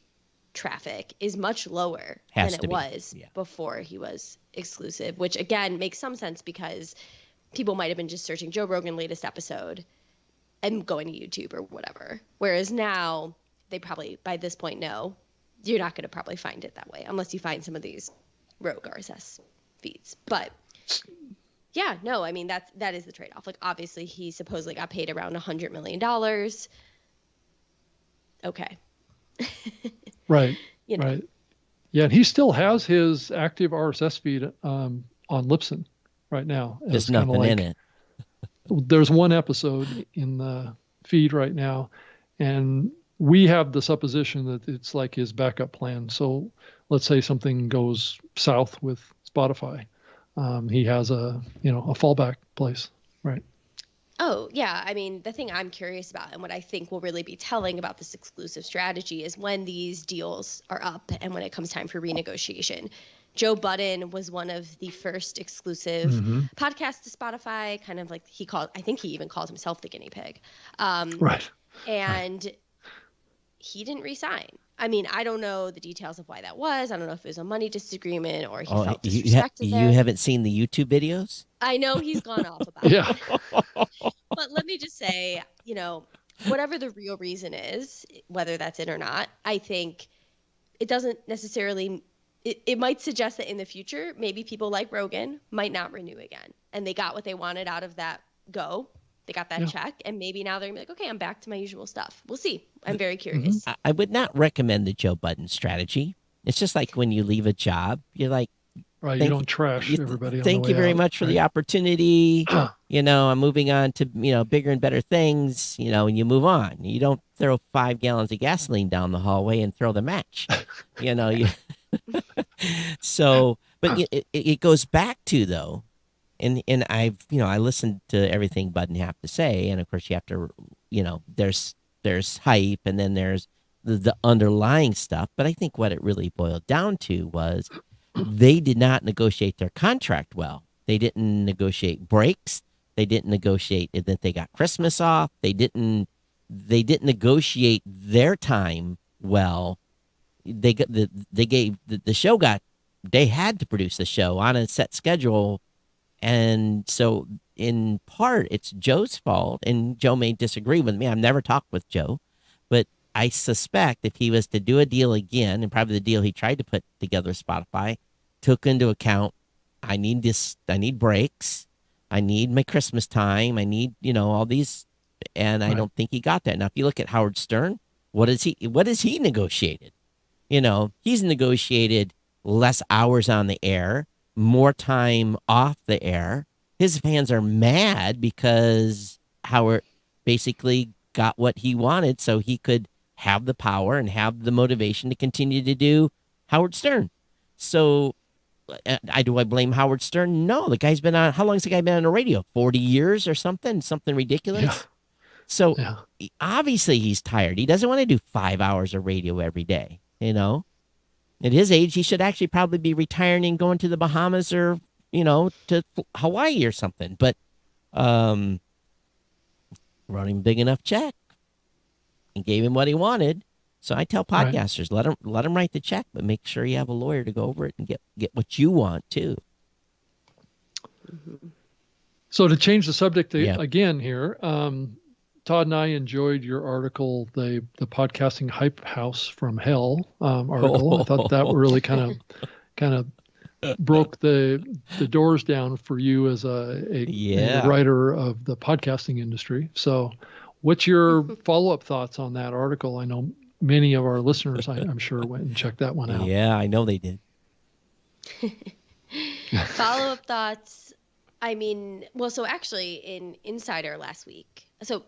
traffic is much lower than it was before he was exclusive, which again makes some sense because people might have been just searching Joe Rogan latest episode and going to YouTube or whatever. Whereas now they probably by this point know you're not going to probably find it that way unless you find some of these rogue RSS feeds. But yeah, no, I mean that is the trade-off. Like obviously he supposedly got paid around $100 million. Okay. Right. Right. Yeah, and he still has his active RSS feed on Libsyn right now. There's nothing in it. There's one episode in the feed right now, and we have the supposition that it's like his backup plan. So let's say something goes south with Spotify, he has a fallback place, right? Oh, yeah. I mean, the thing I'm curious about and what I think will really be telling about this exclusive strategy is when these deals are up and when it comes time for renegotiation. Joe Budden was one of the first exclusive podcasts to Spotify, kind of like I think he even called himself the guinea pig. Right. And he didn't resign. I mean, I don't know the details of why that was. I don't know if it was a money disagreement or he felt disrespected You haven't seen the YouTube videos? I know he's gone off about it. But let me just say, whatever the real reason is, whether that's it or not, I think it doesn't necessarily, it might suggest that in the future, maybe people like Rogan might not renew again. And they got what they wanted out of that go. They got that check, and maybe now they're going to be like, okay, I'm back to my usual stuff. We'll see. I'm very curious. I would not recommend the Joe Budden strategy. It's just like when you leave a job, you're like, right, you don't trash everybody. Thank you very much for the opportunity. I'm moving on to, bigger and better things, and you move on. You don't throw 5 gallons of gasoline down the hallway and throw the match, So, but it goes back to, though, and I listened to everything Budden have to say, and of course you have to, there's hype, and then there's the underlying stuff. But I think what it really boiled down to was they did not negotiate their contract well. They didn't negotiate breaks. They didn't negotiate that they got Christmas off. They didn't negotiate their time well. They had to produce the show on a set schedule. And so in part, it's Joe's fault, and Joe may disagree with me. I've never talked with Joe, but I suspect if he was to do a deal again, and probably the deal he tried to put together with Spotify, took into account, I need breaks, I need my Christmas time, I need, all these, and I don't think he got that. Now, if you look at Howard Stern, what has he negotiated? He's negotiated less hours on the air, more time off the air. His fans are mad because Howard basically got what he wanted, so he could have the power and have the motivation to continue to do Howard Stern. So do I blame Howard Stern? No, the guy's been on. How long's the guy been on the radio? 40 years or something ridiculous. Yeah. So Yeah. obviously he's tired. He doesn't want to do 5 hours of radio every day. At his age, he should actually probably be retiring and going to the Bahamas or to Hawaii or something. But wrote him a big enough check and gave him what he wanted. So I tell podcasters, let him write the check, but make sure you have a lawyer to go over it and get what you want too. So to change the subject again here, Todd and I enjoyed your article, the podcasting hype house from hell article. I thought that really kind of broke the doors down for you as a writer of the podcasting industry. So what's your follow-up thoughts on that article? I know many of our listeners, I'm sure, went and checked that one out. Yeah, I know they did. Follow-up thoughts. I mean, well, so actually in Insider last week, so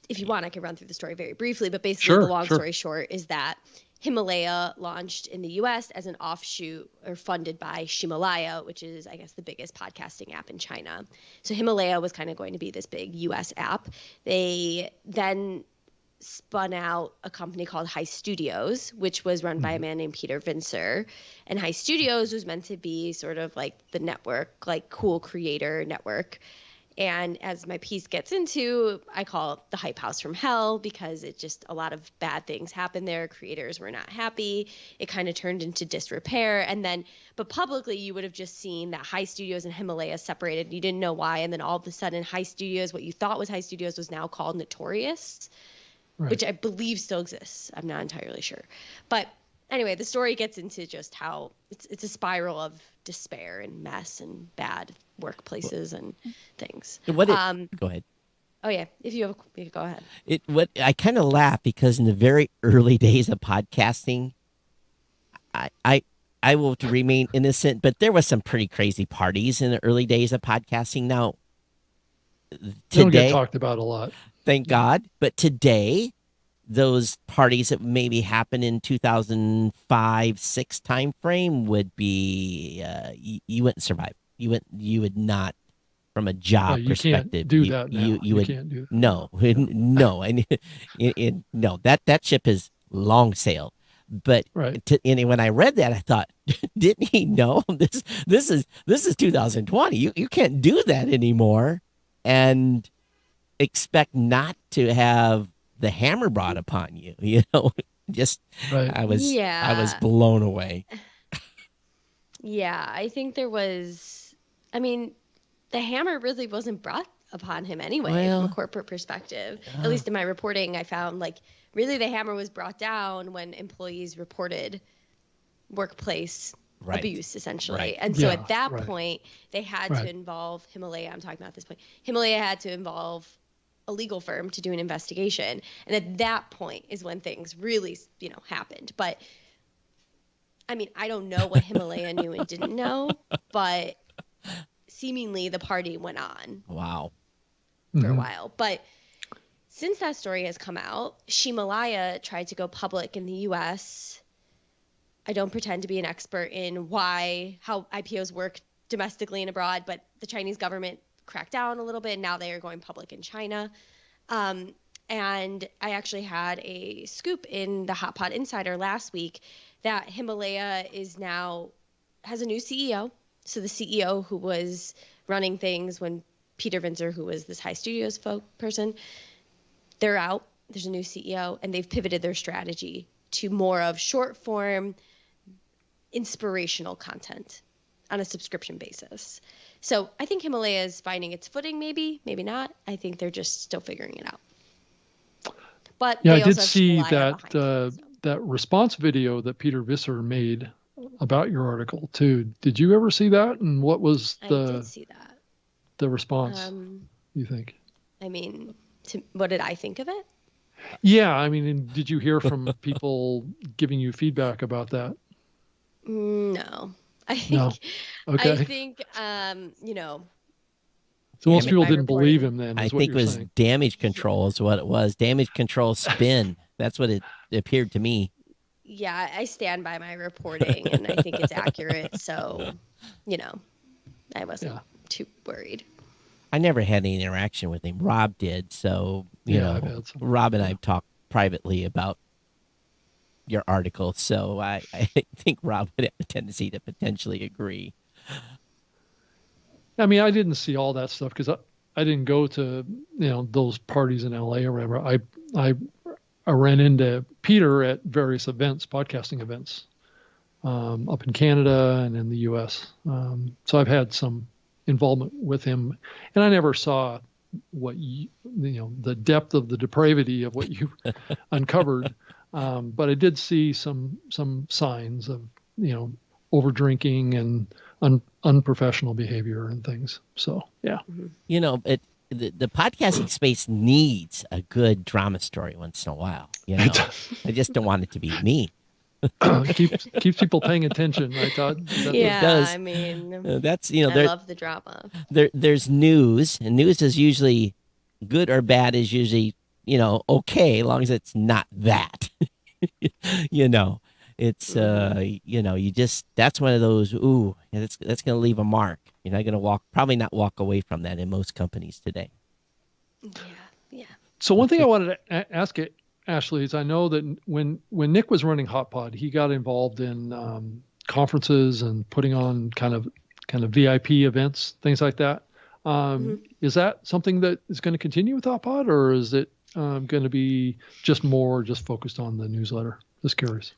if you want, I can run through the story very briefly, but basically the long story short is that Himalaya launched in the US as an offshoot or funded by Himalaya, which is, I guess, the biggest podcasting app in China. So Himalaya was kind of going to be this big US app. They then spun out a company called High Studios, which was run by a man named Peter Vincer. And High Studios was meant to be sort of like the network, like cool creator network. And as my piece gets into, I call it the hype house from hell because it just, a lot of bad things happened there. Creators were not happy. It kind of turned into disrepair. And then, but publicly, you would have just seen that High Studios and Himalaya separated. You didn't know why. And then all of a sudden, High Studios, what you thought was High Studios was now called Notorious, which I believe still exists. I'm not entirely sure. But anyway, the story gets into just how it's a spiral of despair and mess and bad workplaces and things. Go ahead. Oh yeah, if you go ahead. I kind of laugh because in the very early days of podcasting, I will remain innocent, but there was some pretty crazy parties in the early days of podcasting. Now, they don't today, get talked about a lot. Thank God. But today, those parties that maybe happened in 2005-06 time frame would be you wouldn't survive. You would not, from a job perspective. Can't do that now. You would can't do that. No, no. That ship has long sailed. But and when I read that, I thought, didn't he know this is 2020? You can't do that anymore, and expect not to have the hammer brought upon you. I was blown away. Yeah, I think there was. I mean, the hammer really wasn't brought upon him anyway from a corporate perspective. At least in my reporting, I found really the hammer was brought down when employees reported workplace abuse, essentially. Right. And so at that point, they had to involve Himalaya. I'm talking about this point. Himalaya had to involve a legal firm to do an investigation. And at that point is when things really, happened. But I mean, I don't know what Himalaya knew and didn't know, but seemingly the party went on. Wow. For a while. But since that story has come out, Himalaya tried to go public in the US. I don't pretend to be an expert in how IPOs work domestically and abroad, but the Chinese government cracked down a little bit. And now they are going public in China. And I actually had a scoop in the Hot Pot Insider last week that Himalaya has a new CEO. So the CEO who was running things when Peter Vincer, who was this High Studios person, they're out. There's a new CEO, and they've pivoted their strategy to more of short form, inspirational content on a subscription basis. So I think Himalaya is finding its footing, maybe not. I think they're just still figuring it out. But I did see that response video that Peter Visser made about your article too. Did you ever see that? And what was I did see that. The response, you think? I mean, what did I think of it? Yeah, I mean, and did you hear from people giving you feedback about that? No. No. Okay. I think, So most people didn't believe him then. I think it was damage control is what it was. Damage control spin. That's what it appeared to me. Yeah, I stand by my reporting, and I think it's accurate. So, I wasn't too worried. I never had any interaction with him. Rob did. So, I've had some. Rob and I have talked privately about your article. So I think Rob would have a tendency to potentially agree. I mean, I didn't see all that stuff because I didn't go to, those parties in LA or whatever. I ran into Peter at various events, podcasting events, up in Canada and in the US. So I've had some involvement with him, and I never saw what the depth of the depravity of what you uncovered. But I did see some signs of, over drinking and unprofessional behavior and things. So, yeah. The podcasting space needs a good drama story once in a while. I just don't want it to be me. keeps people paying attention, right, Todd? Yeah, it does. I mean, that's I love the drama. There's news, and news is usually good or bad. Is usually okay, as long as it's not that. It's you just, that's one of those, that's going to leave a mark. You're not going to probably not walk away from that in most companies today. Yeah. So one thing I wanted to ask it, Ashley, is I know that when Nick was running Hot Pod, he got involved in conferences and putting on kind of VIP events, things like that. Is that something that is going to continue with Hot Pod, or is it going to be just focused on the newsletter? Just curious.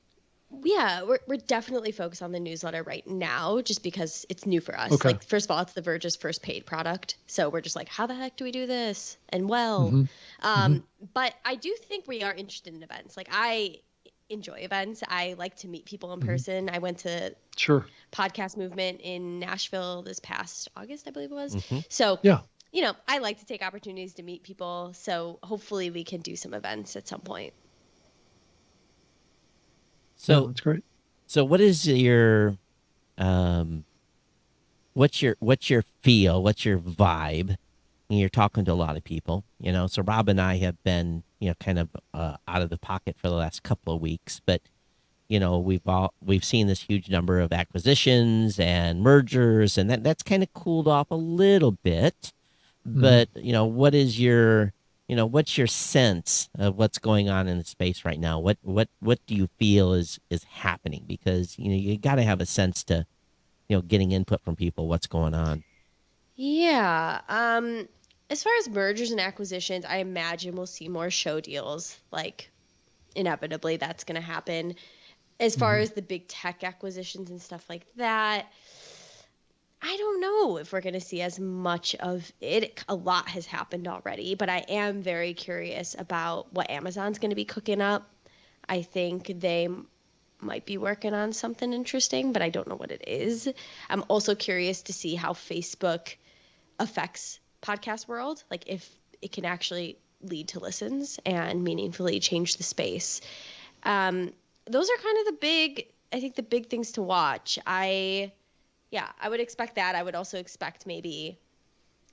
Yeah, we're definitely focused on the newsletter right now, just because it's new for us. Okay. Like, first of all, it's The Verge's first paid product, so we're just like, how the heck do we do this? And but I do think we are interested in events. Like, I enjoy events. I like to meet people in person. I went to Podcast Movement in Nashville this past August, I believe it was. So I like to take opportunities to meet people. So hopefully we can do some events at some point. So that's great. So what is your what's your feel? What's your vibe? And you're talking to a lot of people, So Rob and I have been, kind of out of the pocket for the last couple of weeks, but we've seen this huge number of acquisitions and mergers, and that's kind of cooled off a little bit. But what is your what's your sense of what's going on in the space right now? What do you feel is happening? Because, you got to have a sense to, getting input from people, what's going on. Yeah. As far as mergers and acquisitions, I imagine we'll see more show deals. Like, inevitably, that's going to happen. As far as the big tech acquisitions and stuff like that, I don't know if we're going to see as much of it. A lot has happened already, but I am very curious about what Amazon's going to be cooking up. I think they might be working on something interesting, but I don't know what it is. I'm also curious to see how Facebook affects podcast world, like if it can actually lead to listens and meaningfully change the space. Those are kind of the big things to watch. I would expect that. I would also expect maybe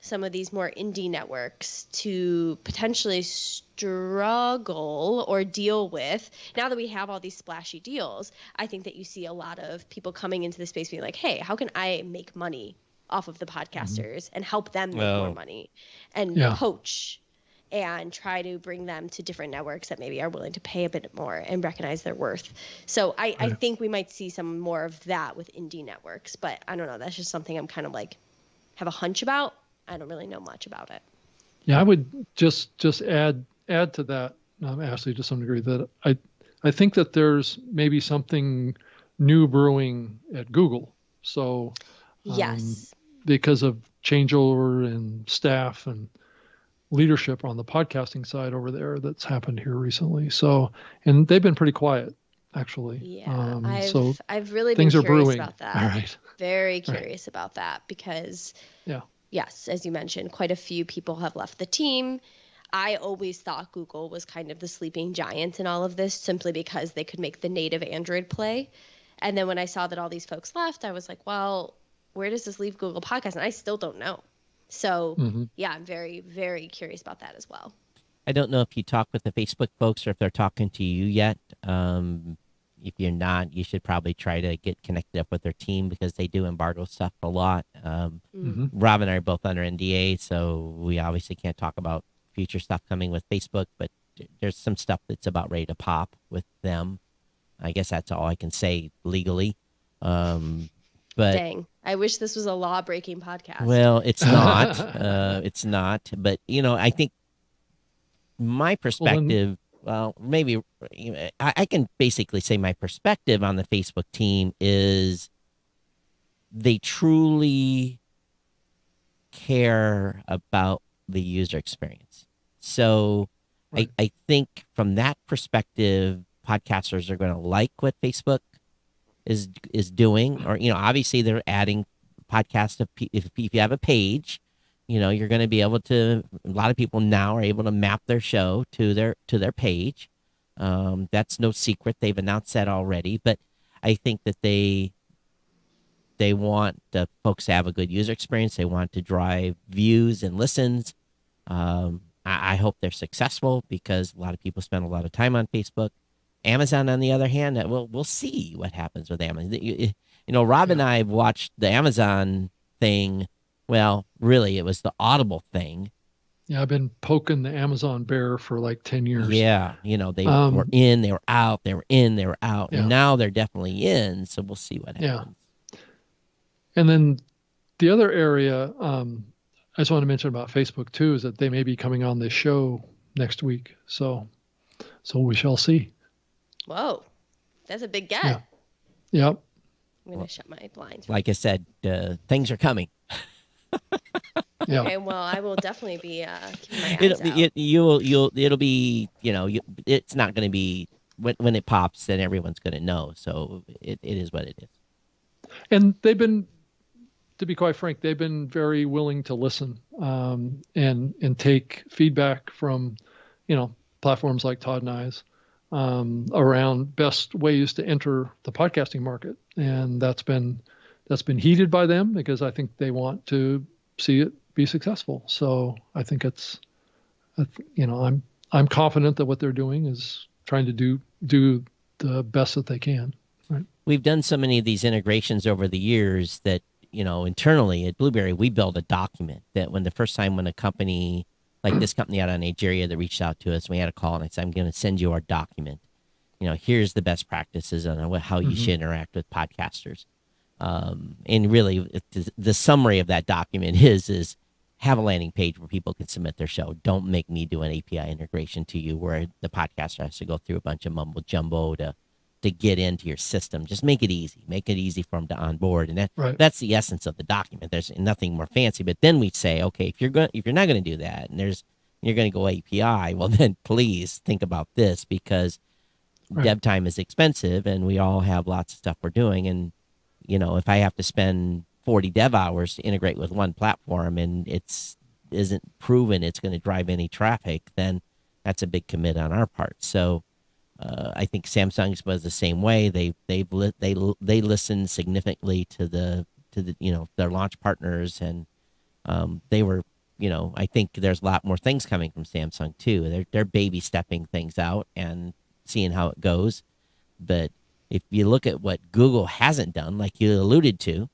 some of these more indie networks to potentially struggle or deal with, now that we have all these splashy deals, I think that you see a lot of people coming into the space being like, hey, how can I make money off of the podcasters and help them make more money and poach and try to bring them to different networks that maybe are willing to pay a bit more and recognize their worth. So I think we might see some more of that with indie networks, but I don't know. That's just something I'm kind of like have a hunch about. I don't really know much about it. Yeah, I would just add to that, Ashley, to some degree, that I think that there's maybe something new brewing at Google. So yes, because of changeover and staff and leadership on the podcasting side over there that's happened here recently. So, and they've been pretty quiet, actually. Yeah, I've really been things are curious brewing. about that. All right. Very curious about that because yes, as you mentioned, quite a few people have left the team. I always thought Google was kind of the sleeping giant in all of this, simply because they could make the native Android play. And then when I saw that all these folks left, I was like, well, where does this leave Google Podcast? And I still don't know. So I'm very, very curious about that as well. I don't know if you talk with the Facebook folks or if they're talking to you yet. If you're not, you should probably try to get connected up with their team because they do embargo stuff a lot. Mm-hmm. Rob and I are both under NDA, so we obviously can't talk about future stuff coming with Facebook, but there's some stuff that's about ready to pop with them. I guess that's all I can say legally. But Dang, I wish this was a law-breaking podcast. well, it's not. It's not. But I think my perspective. Well, maybe I can basically say my perspective on the Facebook team is they truly care about the user experience. So Right. I think from that perspective, podcasters are going to like what Facebook is doing, or obviously they're adding podcast. If you have a page, you're going to be able to. A lot of people now are able to map their show to their page. That's no secret. They've announced that already, but I think that they want the folks to have a good user experience. They want to drive views and listens. I hope they're successful because a lot of people spend a lot of time on Facebook. Amazon, on the other hand, we'll see what happens with Amazon. Rob and I watched the Amazon thing. Well, really, it was the Audible thing. Yeah, I've been poking the Amazon bear for like 10 years. Yeah, they were in, they were out, they were in, they were out, Yeah. and now they're definitely in. So we'll see what happens. Yeah. And then the other area I just want to mention about Facebook too is that they may be coming on this show next week. So we shall see. Whoa, that's a big get. Yeah. Yep. I'm going to shut my blinds. Like I said, things are coming. Yeah. Okay, well, I will definitely be keeping my eyes out. It'll be, it's not going to be when it pops, then everyone's going to know. So it is what it is. And they've been, to be quite frank, they've been very willing to listen and take feedback from, platforms like Todd and I's around best ways to enter the podcasting market. And that's been heeded by them because I think they want to see it be successful. So I think I'm confident that what they're doing is trying to do the best that they can. Right. We've done so many of these integrations over the years that, internally at Blueberry, we build a document that when a company like this company out of Nigeria that reached out to us, we had a call and I said, I'm going to send you our document. Here's the best practices on how you should interact with podcasters. And really the summary of that document is have a landing page where people can submit their show. Don't make me do an API integration to you where the podcaster has to go through a bunch of mumbo jumbo to get into your system. Just make it easy. Make it easy for them to onboard. And that's the essence of the document. There's nothing more fancy. But then we say, okay, if you're not going to do that and you're going to go API, well then please think about this because dev time is expensive and we all have lots of stuff we're doing. And if I have to spend 40 dev hours to integrate with one platform and isn't proven it's going to drive any traffic, then that's a big commit on our part. So I think Samsung was the same way. They listened significantly to their launch partners, and they were I think there's a lot more things coming from Samsung too. They're baby stepping things out and seeing how it goes. But if you look at what Google hasn't done, like you alluded to,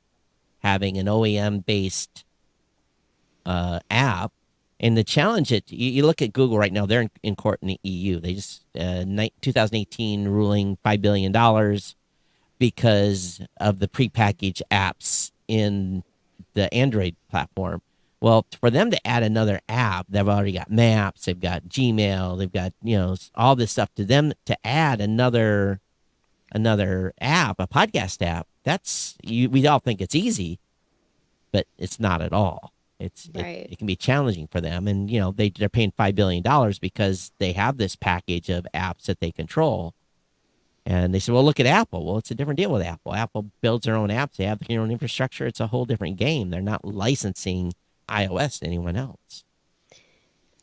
having an OEM based app. And the challenge, you look at Google right now, they're in court in the EU. They just, 2018 ruling $5 billion because of the prepackaged apps in the Android platform. Well, for them to add another app, they've already got Maps, they've got Gmail, they've got, all this stuff. To them to add another app, a podcast app, we all think it's easy, but it's not at all. It can be challenging for them, and they're paying $5 billion because they have this package of apps that they control. And they said, well, look at Apple. Well, it's a different deal with Apple. Apple builds their own apps. They have their own infrastructure. It's a whole different game. They're not licensing iOS to anyone else.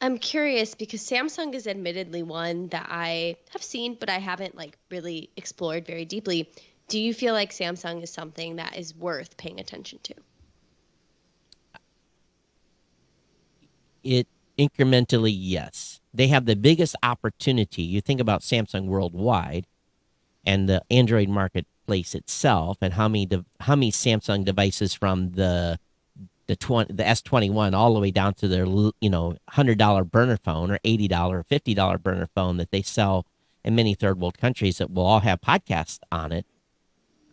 I'm curious because Samsung is admittedly one that I have seen, but I haven't really explored very deeply. Do you feel like Samsung is something that is worth paying attention to? It incrementally, yes. They have the biggest opportunity. You think about Samsung worldwide, and the Android marketplace itself, and how many Samsung devices from the S21 all the way down to their $100 burner phone or $80 or $50 burner phone that they sell in many third world countries that will all have podcasts on it.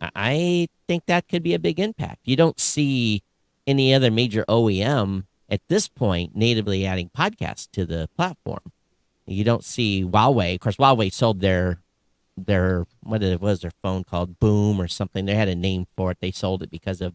I think that could be a big impact. You don't see any other major OEM at this point natively adding podcasts to the platform. You don't see Huawei. Of course, Huawei sold their what it was, their phone called Boom or something. They had a name for it. They sold it because of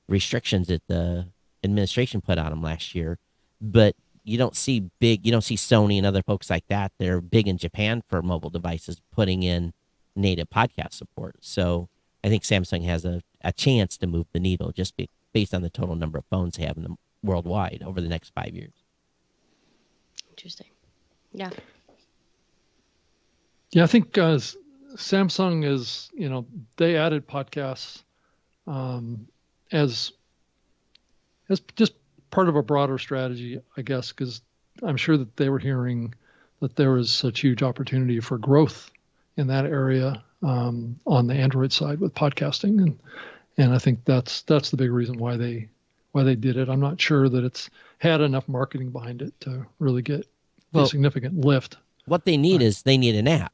restrictions that the administration put on them last year. But you don't see Sony and other folks like that. They're big in Japan for mobile devices putting in native podcast support. So I think Samsung has a chance to move the needle just based on the total number of phones they have in the worldwide over the next 5 years. Interesting. Yeah. Yeah, I think Samsung is, they added podcasts as just part of a broader strategy, I guess, because I'm sure that they were hearing that there was such huge opportunity for growth in that area on the Android side with podcasting, and I think that's the big reason why they did it. I'm not sure that it's had enough marketing behind it to really get a significant lift. What they need is they need an app.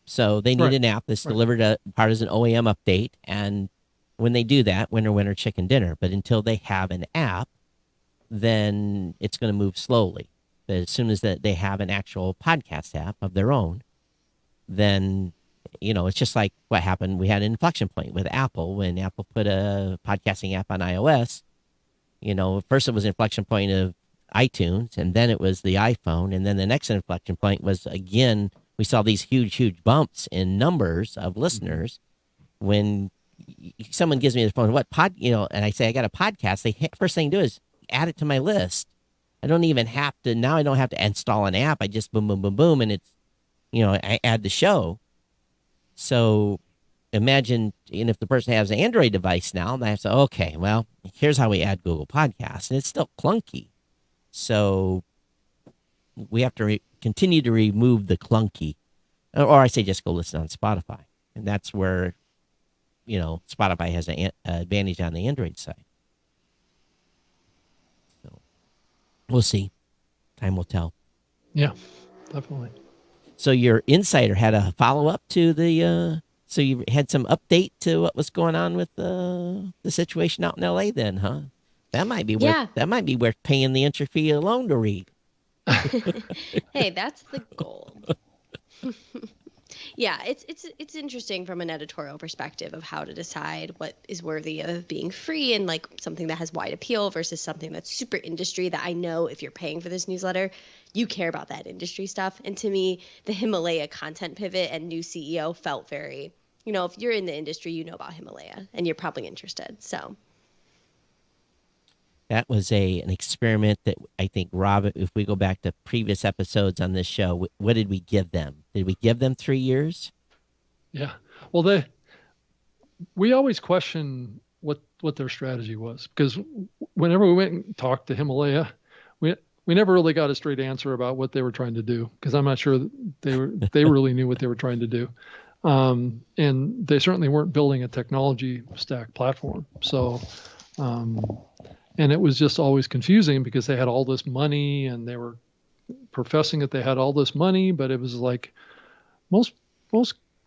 So they need an app that's delivered part as an OEM update, and when they do that, winner, chicken dinner. But until they have an app, then it's going to move slowly. But as soon as they have an actual podcast app of their own, then, it's just like what happened. We had an inflection point with Apple when Apple put a podcasting app on iOS. First it was an inflection point of iTunes, and then it was the iPhone, and then the next inflection point was, again, we saw these huge bumps in numbers of listeners when someone gives me the phone, and I say, I got a podcast. They first thing to do is add it to my list. I don't have to install an app. I just boom, boom, boom, boom. And it's, I add the show. So imagine, if the person has an Android device now, they have to say, okay, well, here's how we add Google Podcasts. And it's still clunky. So we have to continue to remove the clunky, or I say just go listen on Spotify. And that's where, Spotify has an advantage on the Android side. So we'll see. Time will tell. Yeah, definitely. So your insider had a follow-up to so you had some update to what was going on with the situation out in LA then, huh? That might be worth paying the entry fee alone to read. Hey, that's the goal. Yeah, it's interesting from an editorial perspective of how to decide what is worthy of being free and like something that has wide appeal versus something that's super industry that I know if you're paying for this newsletter, you care about that industry stuff. And to me, the Himalaya content pivot and new CEO felt very, if you're in the industry, you know about Himalaya and you're probably interested. So that was an experiment that I think, Rob, if we go back to previous episodes on this show, what did we give them? Did we give them 3 years? Yeah. Well, we always question what their strategy was, because whenever we went and talked to Himalaya, we never really got a straight answer about what they were trying to do, because I'm not sure that they really knew what they were trying to do. And they certainly weren't building a technology stack platform. So, and it was just always confusing because they had all this money and they were professing that they had all this money, but it was like most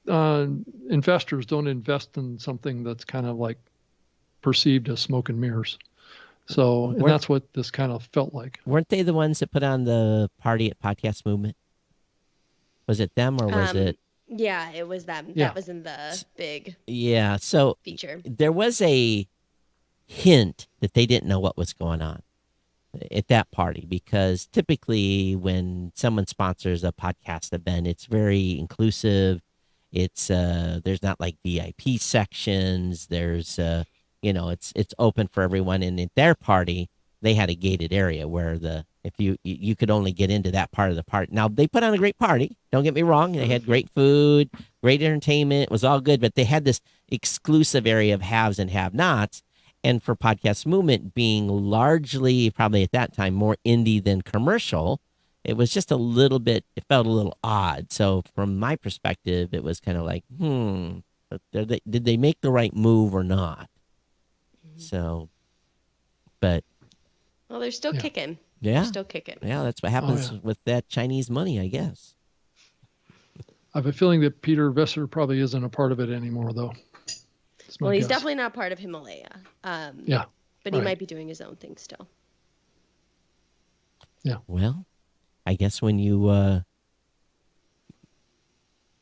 investors don't invest in something that's kind of like perceived as smoke and mirrors. So, and that's what this kind of felt like. Weren't they the ones that put on the party at Podcast Movement? Was it them or was it? Yeah, it was them. Yeah. That was in the big feature. There was a hint that they didn't know what was going on at that party, because typically when someone sponsors a podcast event, it's very inclusive. It's there's not like VIP sections. There's it's open for everyone. And at their party, they had a gated area where if you could only get into that part of the party. Now they put on a great party. Don't get me wrong. They had great food, great entertainment. It was all good, but they had this exclusive area of haves and have-nots. And for Podcast Movement being largely, probably at that time, more indie than commercial, it was just a little bit, it felt a little odd. So from my perspective, it was kind of like, but did they make the right move or not? So, but Well, they're still kicking. yeah, They're still kicking. yeah, that's what happens with that Chinese money, I guess. I have a feeling that Peter Visser probably isn't a part of it anymore, though. Well, he's definitely not part of Himalaya. Yeah. But he might be doing his own thing still. Yeah. Well, I guess when you,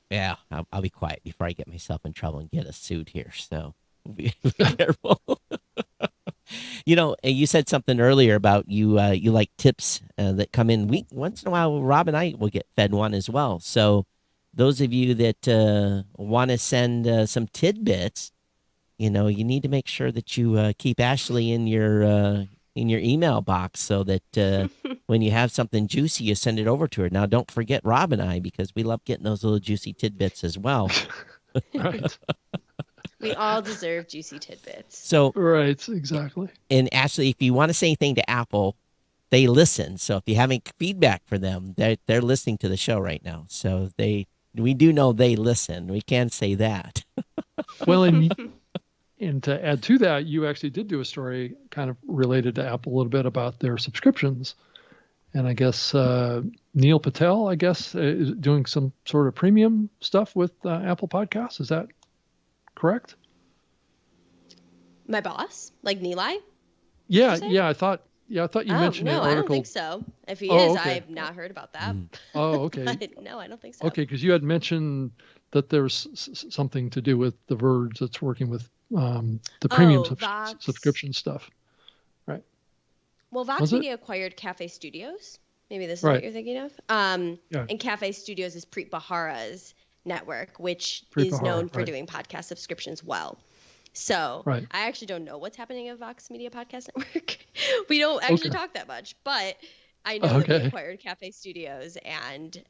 yeah, I'll be quiet before I get myself in trouble and get a suit here. So be careful. You know, you said something earlier about you like tips that come in. Once in a while, Rob and I will get fed one as well. So those of you that want to send some tidbits, you know, you need to make sure that you keep Ashley in your email box so that when you have something juicy, you send it over to her. Now, don't forget Rob and I, because we love getting those little juicy tidbits as well. Right. We all deserve juicy tidbits. So right, exactly. And Ashley, if you want to say anything to Apple, they listen. So if you have any feedback for them, they're listening to the show right now. So we do know they listen. We can say that. Well, and to add to that, you actually did do a story kind of related to Apple a little bit about their subscriptions. And I guess Neil Patel, is doing some sort of premium stuff with Apple Podcasts. Is that correct? My boss, like Nilay? Yeah. I thought you mentioned an article. No, I don't think so. If he is, okay. I've not heard about that. Oh, okay. No, I don't think so. Okay, because you had mentioned that there's something to do with The Verge that's working with the premium subscription stuff. Right. Well, Vox Media acquired Cafe Studios. Maybe this is what you're thinking of. And Cafe Studios is Preet Bharara's network, which is known for doing podcast subscriptions well. So I actually don't know what's happening at Vox Media Podcast Network. We don't actually talk that much, but I know that they acquired Cafe Studios, and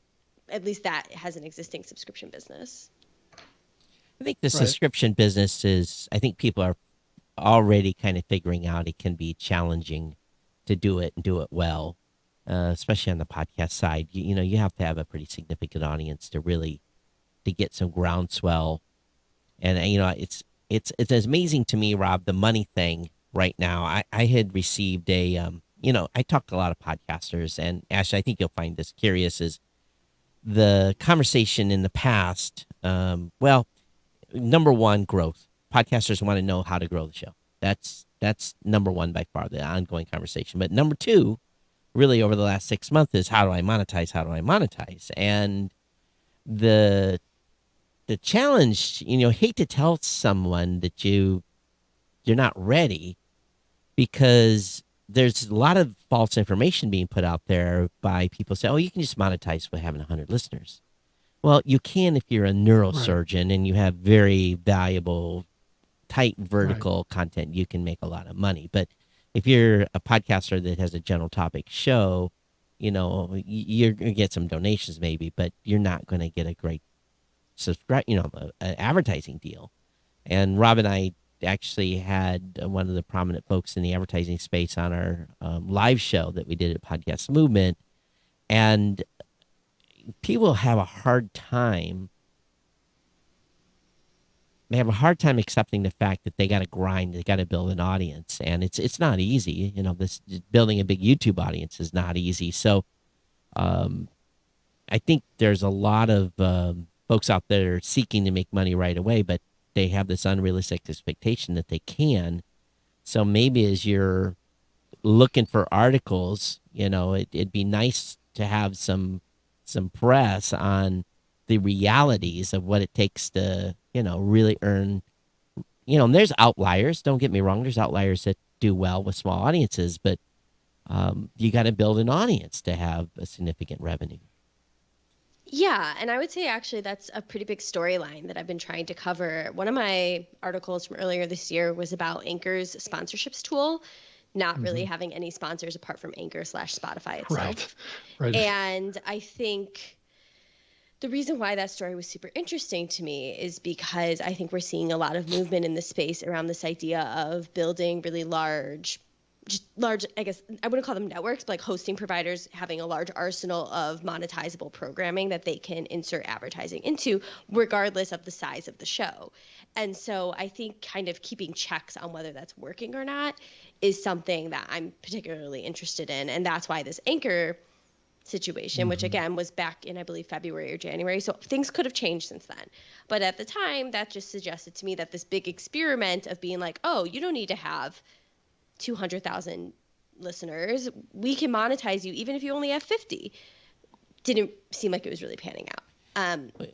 at least that has an existing subscription business. I think the subscription business is, I think people are already kind of figuring out it can be challenging to do it and do it well, especially on the podcast side. You know, you have to have a pretty significant audience to really to get some groundswell. And, you know, it's amazing to me, Rob, the money thing right now. I had received a, you know, I talk to a lot of podcasters, and Ashley, I think you'll find this curious, is the conversation in the past. Well, number one, growth. Podcasters want to know how to grow the show. That's number one by far, the ongoing conversation. But number two, really over the last 6 months, is how do I monetize? How do I monetize? And the challenge, you know, hate to tell someone that you're not ready, because there's a lot of false information being put out there by people say, oh, you can just monetize by having 100 listeners. Well, you can if you're a neurosurgeon and you have very valuable, tight vertical content. You can make a lot of money. But if you're a podcaster that has a general topic show, you know, you're going to get some donations maybe, but you're not going to get a great subscribe, you know, an advertising deal. And Rob and I actually had one of the prominent folks in the advertising space on our live show that we did at Podcast Movement, and people have a hard time. They have a hard time accepting the fact that they got to grind, they got to build an audience, and it's not easy. You know, this building a big YouTube audience is not easy. So, I think there's a lot of folks out there seeking to make money right away, but they have this unrealistic expectation that they can. So maybe as you're looking for articles, you know, it'd be nice to have some press on the realities of what it takes to, you know, really earn, you know, and there's outliers. Don't get me wrong. There's outliers that do well with small audiences, but you got to build an audience to have a significant revenue. Yeah, and I would say actually that's a pretty big storyline that I've been trying to cover. One of my articles from earlier this year was about Anchor's sponsorships tool, not really having any sponsors apart from Anchor/Spotify itself. Right. And I think the reason why that story was super interesting to me is because I think we're seeing a lot of movement in the space around this idea of building really large just large, I guess I wouldn't call them networks, but like hosting providers having a large arsenal of monetizable programming that they can insert advertising into, regardless of the size of the show. And so I think kind of keeping checks on whether that's working or not is something that I'm particularly interested in. And that's why this Anchor situation, which again was back in, I believe, February or January. So things could have changed since then. But at the time, that just suggested to me that this big experiment of being like, oh, you don't need to have 200,000 listeners. We can monetize you even if you only have 50. Didn't seem like it was really panning out.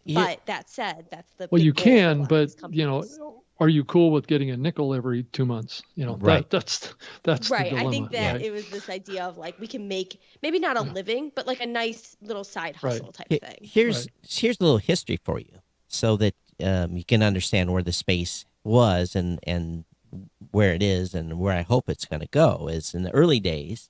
But that said, that's the well, big you goal can, of a lot of but these companies. are you cool with getting a nickel every 2 months? Right. That's Right. the dilemma. I think that right? it was this idea of like we can make maybe not a living, but like a nice little side hustle type thing. Here's a little history for you, so that you can understand where the space was and where it is and where I hope it's going to go. Is in the early days,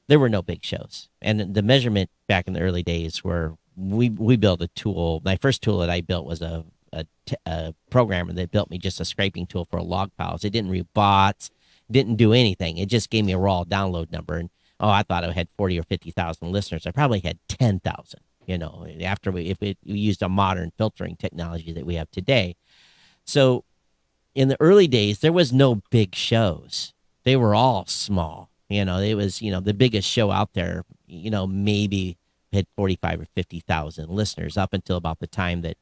there were no big shows, and the measurement back in the early days were we built a tool. My first tool that I built was a programmer that built me just a scraping tool for log files. It didn't read bots, didn't do anything. It just gave me a raw download number. And I thought it had 40 or 50,000 listeners. I probably had 10,000. After we used a modern filtering technology that we have today. So in the early days, there was no big shows. They were all small. It was the biggest show out there. Maybe had 45 or 50,000 listeners up until about the time that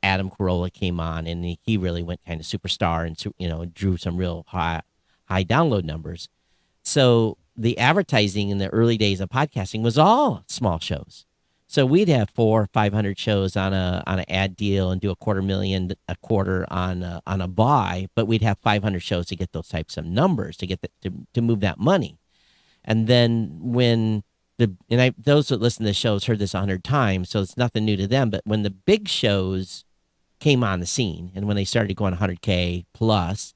Adam Carolla came on, and he really went kind of superstar and drew some real high download numbers. So the advertising in the early days of podcasting was all small shows. So we'd have 400 or 500 shows on an ad deal and do $250,000 a quarter on a buy, but we'd have 500 shows to get those types of numbers to get to move that money. And then when those that listen to the shows heard this 100 times, so it's nothing new to them. But when the big shows came on the scene and when they started going 100K plus,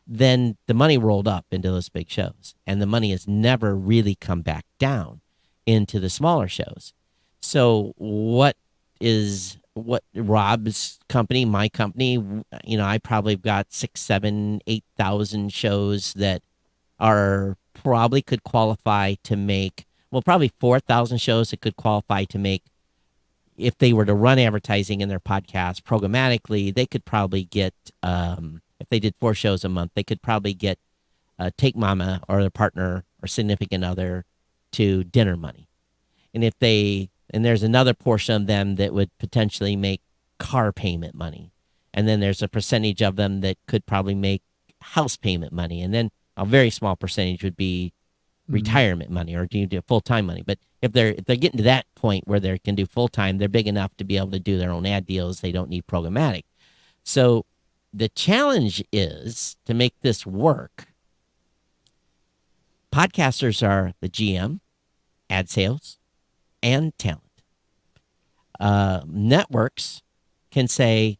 then the money rolled up into those big shows, and the money has never really come back down into the smaller shows. So what Rob's company, my company, I probably got 6,000, 7,000, 8,000 shows that are probably could qualify to make, probably 4,000 shows that could qualify to make, if they were to run advertising in their podcast programmatically, they could probably get, if they did 4 shows a month, they could probably get Take Mama or their partner or significant other to dinner money. And there's another portion of them that would potentially make car payment money. And then there's a percentage of them that could probably make house payment money. And then a very small percentage would be retirement money or do full-time money. But if they're getting to that point where they can do full-time, they're big enough to be able to do their own ad deals. They don't need programmatic. So the challenge is to make this work. Podcasters are the GM, ad sales, and talent. Networks can say,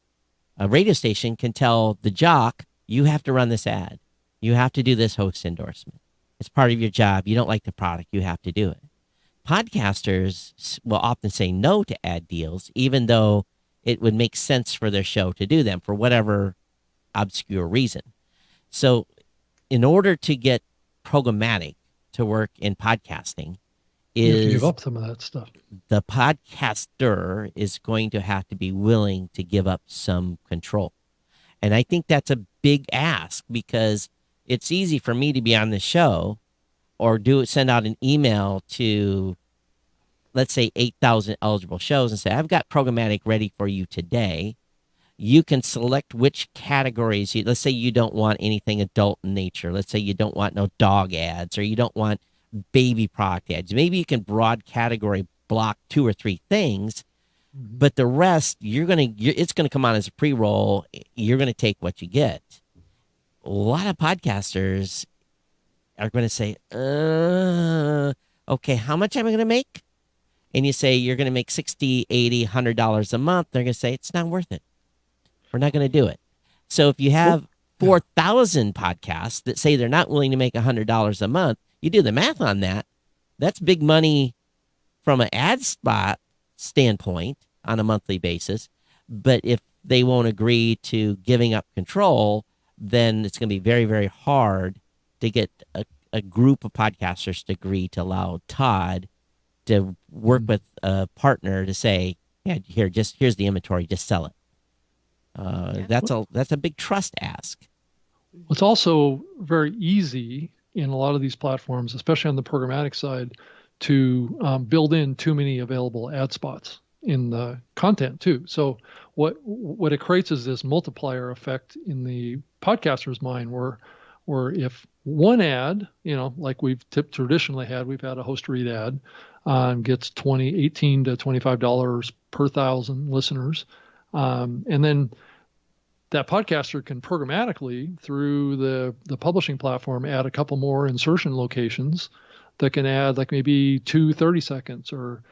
a radio station can tell the jock, you have to run this ad. You have to do this host endorsement. It's part of your job. You don't like the product. You have to do it. Podcasters will often say no to ad deals, even though it would make sense for their show to do them for whatever obscure reason. So in order to get programmatic to work in podcasting, you have to give up some of that stuff. The podcaster is going to have to be willing to give up some control. And I think that's a big ask, because it's easy for me to be on the show or send out an email to, let's say, 8,000 eligible shows and say, I've got programmatic ready for you today. You can select which categories. Let's say you don't want anything adult in nature. Let's say you don't want no dog ads, or you don't want baby product ads. Maybe you can broad category block 2 or 3 things, but the rest it's gonna come on as a pre-roll. You're gonna take what you get. A lot of podcasters are going to say, okay, how much am I going to make? And you say you're going to make $60, $80, $100 a month. They're going to say it's not worth it. We're not going to do it. So if you have 4,000 podcasts that say they're not willing to make $100 a month, you do the math on that. That's big money from an ad spot standpoint on a monthly basis. But if they won't agree to giving up control, then it's going to be very, very hard to get a group of podcasters to agree to allow Todd to work with a partner to say, yeah, here's the inventory, just sell it. That's a big trust ask. It's also very easy in a lot of these platforms, especially on the programmatic side, to build in too many available ad spots in the content too. So what it creates is this multiplier effect in the podcaster's mind, where if one ad, like we've traditionally had, we've had a host read ad, gets $18 to $25 per thousand listeners, and then that podcaster can programmatically through the publishing platform add a couple more insertion locations that can add like maybe 30 seconds or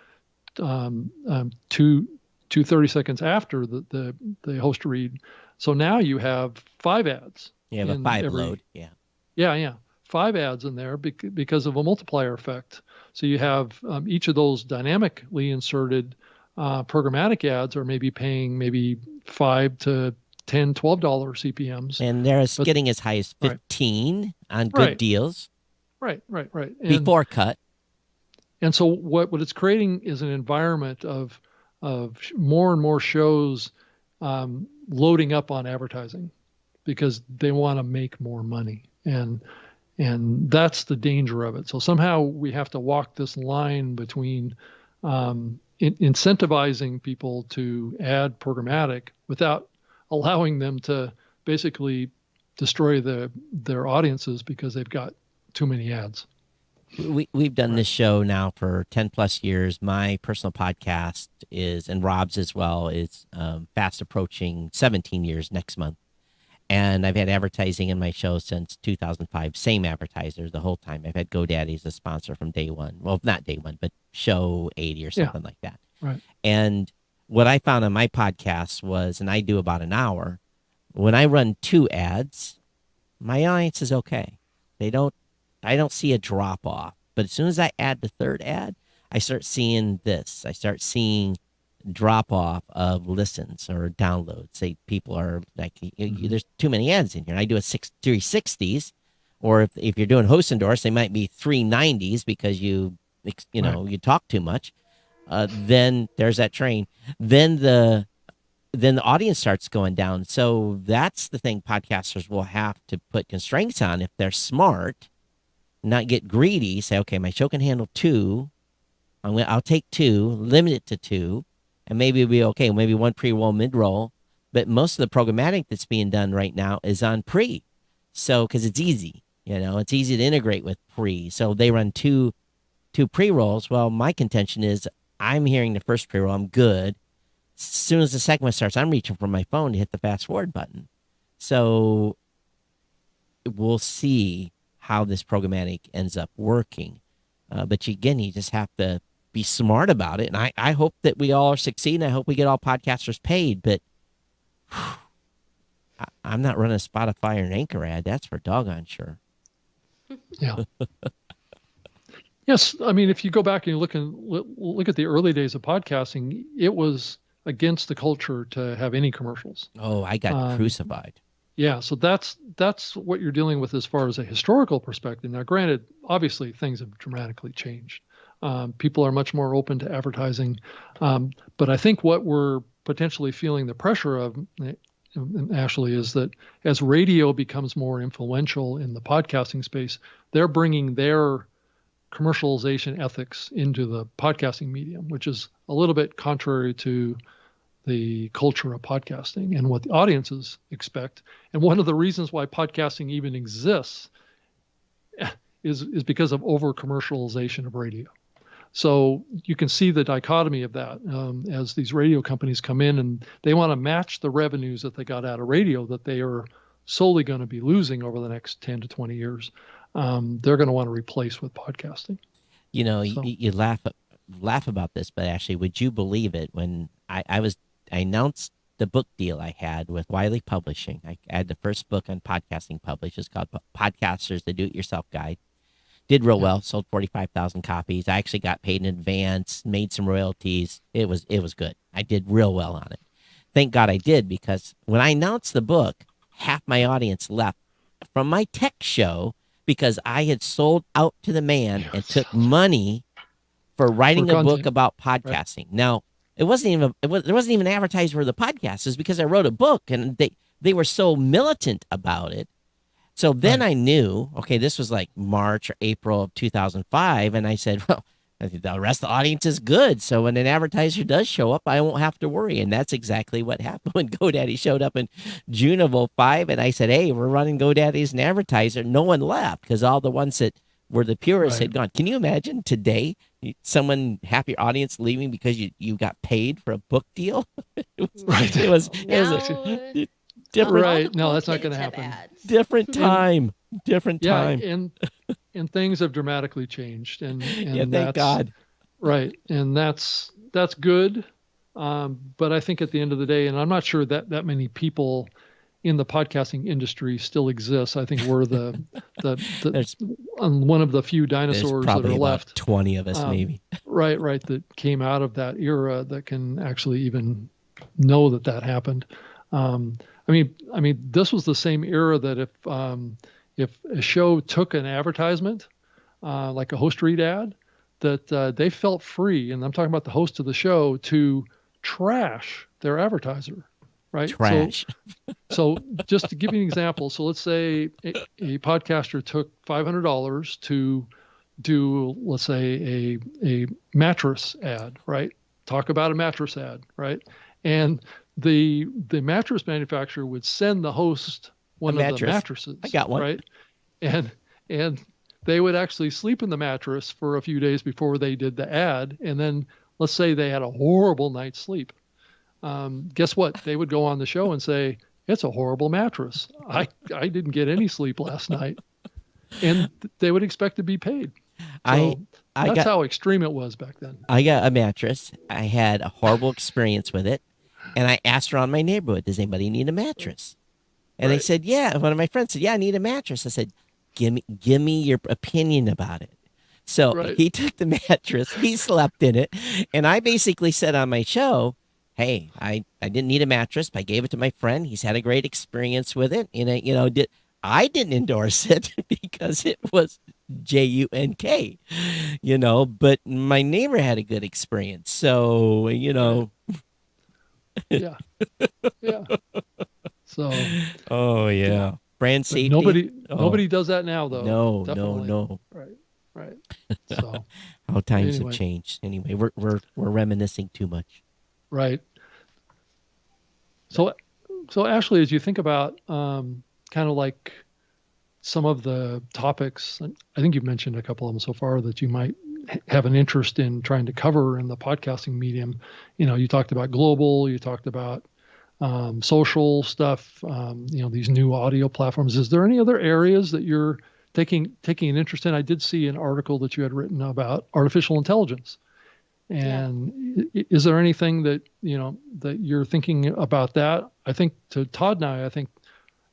two 30 seconds after the host read. So now you have 5 ads. You have a 5 load. Yeah. Yeah. 5 ads in there because of a multiplier effect. So you have each of those dynamically inserted programmatic ads are maybe paying maybe $5 to $10, $12 CPMs. And they're getting as high as 15 on good deals. Right. And, before cut. And so what it's creating is an environment of more and more shows loading up on advertising because they want to make more money. And that's the danger of it. So somehow we have to walk this line between incentivizing people to add programmatic without allowing them to basically destroy their audiences because they've got too many ads. We've done this show now for 10 plus years. My personal podcast and Rob's as well, is fast approaching 17 years next month. And I've had advertising in my show since 2005. Same advertisers the whole time. I've had GoDaddy as a sponsor from day one. Well, not day one, but show 80 or something like that. Right. And what I found on my podcast was, and I do about an hour, when I run 2 ads, my audience is okay. I don't see a drop off. But as soon as I add the 3rd ad, I start seeing this. I start seeing drop off of listens or downloads. Say people are like, there's too many ads in here. I do a 360s, or if you're doing host endorse, they might be 390s because you talk too much. Then there's that train. Then the audience starts going down. So that's the thing podcasters will have to put constraints on if they're smart, not get greedy. Say, okay, my show can handle 2. I'll take 2, limit it to 2, and maybe it'll be okay. Maybe 1 pre-roll, mid-roll. But most of the programmatic that's being done right now is on pre. So, because it's easy, it's easy to integrate with pre. So they run two pre-rolls. Well, my contention is I'm hearing the first pre-roll, I'm good. As soon as the second one starts, I'm reaching for my phone to hit the fast forward button. So we'll see how this programmatic ends up working. But you just have to be smart about it. And I hope that we all are succeeding. I hope we get all podcasters paid. But I'm not running a Spotify or an Anchor ad. That's for doggone sure. Yeah. Yes, I mean, if you go back and you look at the early days of podcasting, it was against the culture to have any commercials. Oh, I got crucified. Yeah, so that's what you're dealing with as far as a historical perspective. Now, granted, obviously things have dramatically changed. People are much more open to advertising, but I think what we're potentially feeling the pressure of, Ashley, is that as radio becomes more influential in the podcasting space, they're bringing their commercialization ethics into the podcasting medium, which is a little bit contrary to the culture of podcasting and what the audiences expect. And one of the reasons why podcasting even exists is because of over commercialization of radio. So you can see the dichotomy of that as these radio companies come in and they want to match the revenues that they got out of radio that they are solely going to be losing over the next 10 to 20 years. They're going to want to replace with podcasting. You laugh about this, but actually, would you believe it? When I announced the book deal I had with Wiley Publishing, I had the first book on podcasting published. It's called Podcasters, the Do-It-Yourself Guide. Did real well, sold 45,000 copies. I actually got paid in advance, made some royalties. It was good. I did real well on it. Thank God I did, because when I announced the book, half my audience left from my tech show because I had sold out to the man and took money for writing a book content. about podcasting. Right. Now, there wasn't even advertised for the podcast. It's because I wrote a book and they were so militant about it. So then I knew, okay, this was like March or April of 2005. And I said, well, I think the rest of the audience is good. So when an advertiser does show up, I won't have to worry. And that's exactly what happened when GoDaddy showed up in June of 2005. And I said, hey, we're running GoDaddy as an advertiser. No one left because all the ones that were the purists had gone. Can you imagine today someone, half your audience leaving because you got paid for a book deal? It was different. Right. No, that's not going to happen. Different time. And things have dramatically changed. And thank God. Right. And that's good. But I think at the end of the day, and I'm not sure that many people in the podcasting industry still exists. I think we're the one of the few dinosaurs that are left. 20 of us, maybe. Right. That came out of that era that can actually even know that happened. I mean, this was the same era that if a show took an advertisement, like a host read ad, that they felt free, and I'm talking about the host of the show, to trash their advertiser, right? Trash. So just to give you an example, so let's say a podcaster took $500 to do, let's say, a mattress ad, right? Talk about a mattress ad, right? And the mattress manufacturer would send the host one of the mattresses. I got one. Right? And they would actually sleep in the mattress for a few days before they did the ad. And then let's say they had a horrible night's sleep. Guess what? They would go on the show and say, it's a horrible mattress. I didn't get any sleep last night. And they would expect to be paid. So that's how extreme it was back then. I got a mattress. I had a horrible experience with it. And I asked around my neighborhood, does anybody need a mattress? And they said, yeah. One of my friends said, yeah, I need a mattress. I said, give me your opinion about it. So he took the mattress, he slept in it. And I basically said on my show, hey, I didn't need a mattress, but I gave it to my friend. He's had a great experience with it. And I didn't endorse it because it was JUNK, but my neighbor had a good experience. So, Yeah. So. Oh yeah. Brand safety. Nobody does that now, though. No. Right. So. How times have changed. Anyway, we're reminiscing too much. Right. So Ashley, as you think about kind of like some of the topics, I think you've mentioned a couple of them so far that you might have an interest in trying to cover in the podcasting medium. You talked about global, you talked about social stuff, these new audio platforms. Is there any other areas that you're taking an interest in? I did see an article that you had written about artificial intelligence. And is there anything that, that you're thinking about that? I think to Todd and I think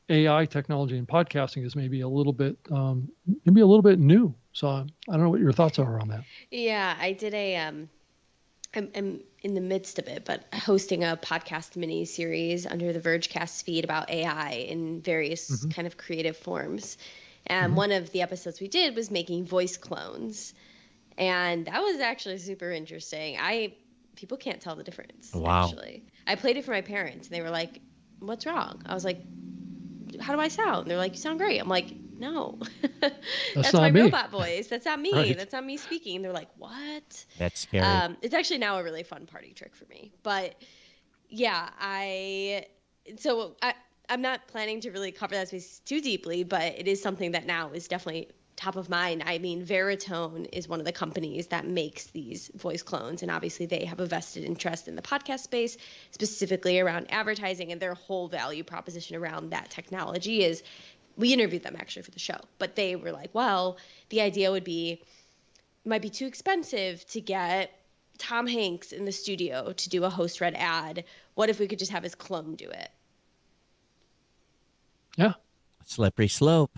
AI technology and podcasting is maybe a little bit new. So I don't know what your thoughts are on that. Yeah, I did I'm in the midst of it, but hosting a podcast mini series under the Vergecast feed about AI in various kind of creative forms. And one of the episodes we did was making voice clones. And that was actually super interesting. People can't tell the difference. Wow. Actually, I played it for my parents and they were like, what's wrong? I was like, how do I sound? And they're like, you sound great. I'm like, no, that's my robot voice. That's not me. Right. That's not me speaking. And they're like, what? That's scary. It's actually now a really fun party trick for me. But yeah, I'm not planning to really cover that space too deeply, but it is something that now is definitely top of mind. I mean, Veritone is one of the companies that makes these voice clones, and obviously they have a vested interest in the podcast space, specifically around advertising, and their whole value proposition around that technology is, we interviewed them actually for the show, but they were like, well, the idea would be, it might be too expensive to get Tom Hanks in the studio to do a host read ad. What if we could just have his clone do it? Yeah. Slippery slope.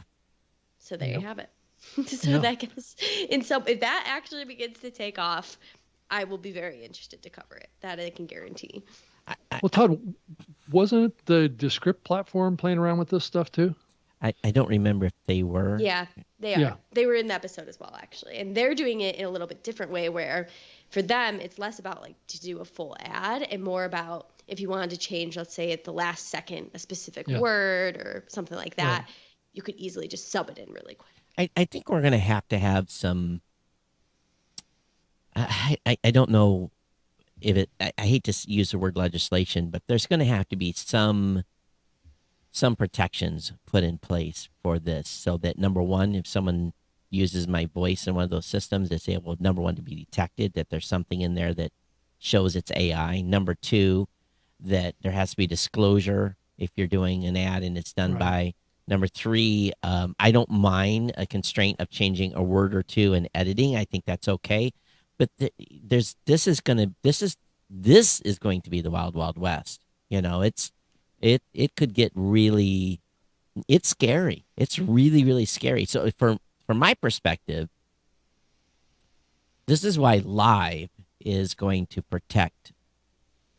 So there you have it. That gets, and so if that actually begins to take off, I will be very interested to cover it. That I can guarantee. Well, Todd, wasn't the Descript platform playing around with this stuff too? I don't remember if they were. Yeah, they are. Yeah. They were in the episode as well, actually. And they're doing it in a little bit different way where for them, it's less about like to do a full ad and more about if you wanted to change, let's say at the last second, a specific word or something like that, you could easily just sub it in really quick. I think we're going to have some, I don't know if it, I hate to use the word legislation, but there's going to have to be some protections put in place for this so that, number one, if someone uses my voice in one of those systems, it's able, number one, to be detected, that there's something in there that shows it's AI. Number two, that there has to be disclosure if you're doing an ad and it's done by. Number three, I don't mind a constraint of changing a word or two in editing. I think that's okay. But this is going to be the wild, wild west. You know, it could get really, it's scary. It's really, really scary. So from my perspective, this is why live is going to protect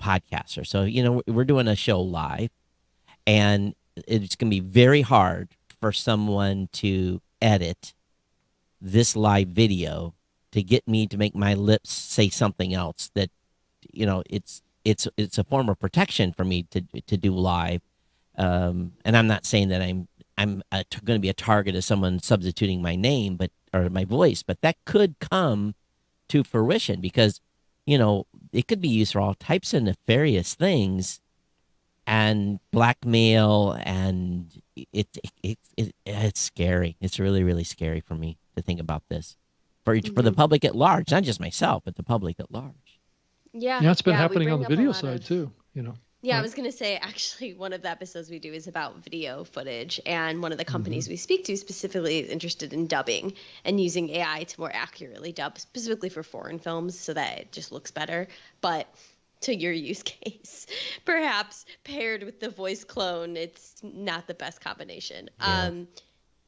podcasters. So, you know, we're doing a show live, and it's going to be very hard for someone to edit this live video to get me to make my lips say something else that, you know, it's a form of protection for me to do live. And I'm not saying that I'm going to be a target of someone substituting my name, or my voice, but that could come to fruition because, you know, it could be used for all types of nefarious things and blackmail, and it's scary. It's really, really scary for me to think about this for the public at large, not just myself, but the public at large. Yeah. Yeah, it's been happening on the video side too, you know. Yeah, I was going to say, actually, one of the episodes we do is about video footage, and one of the companies we speak to specifically is interested in dubbing and using AI to more accurately dub, specifically for foreign films, so that it just looks better. But to your use case, perhaps paired with the voice clone, it's not the best combination. Yeah.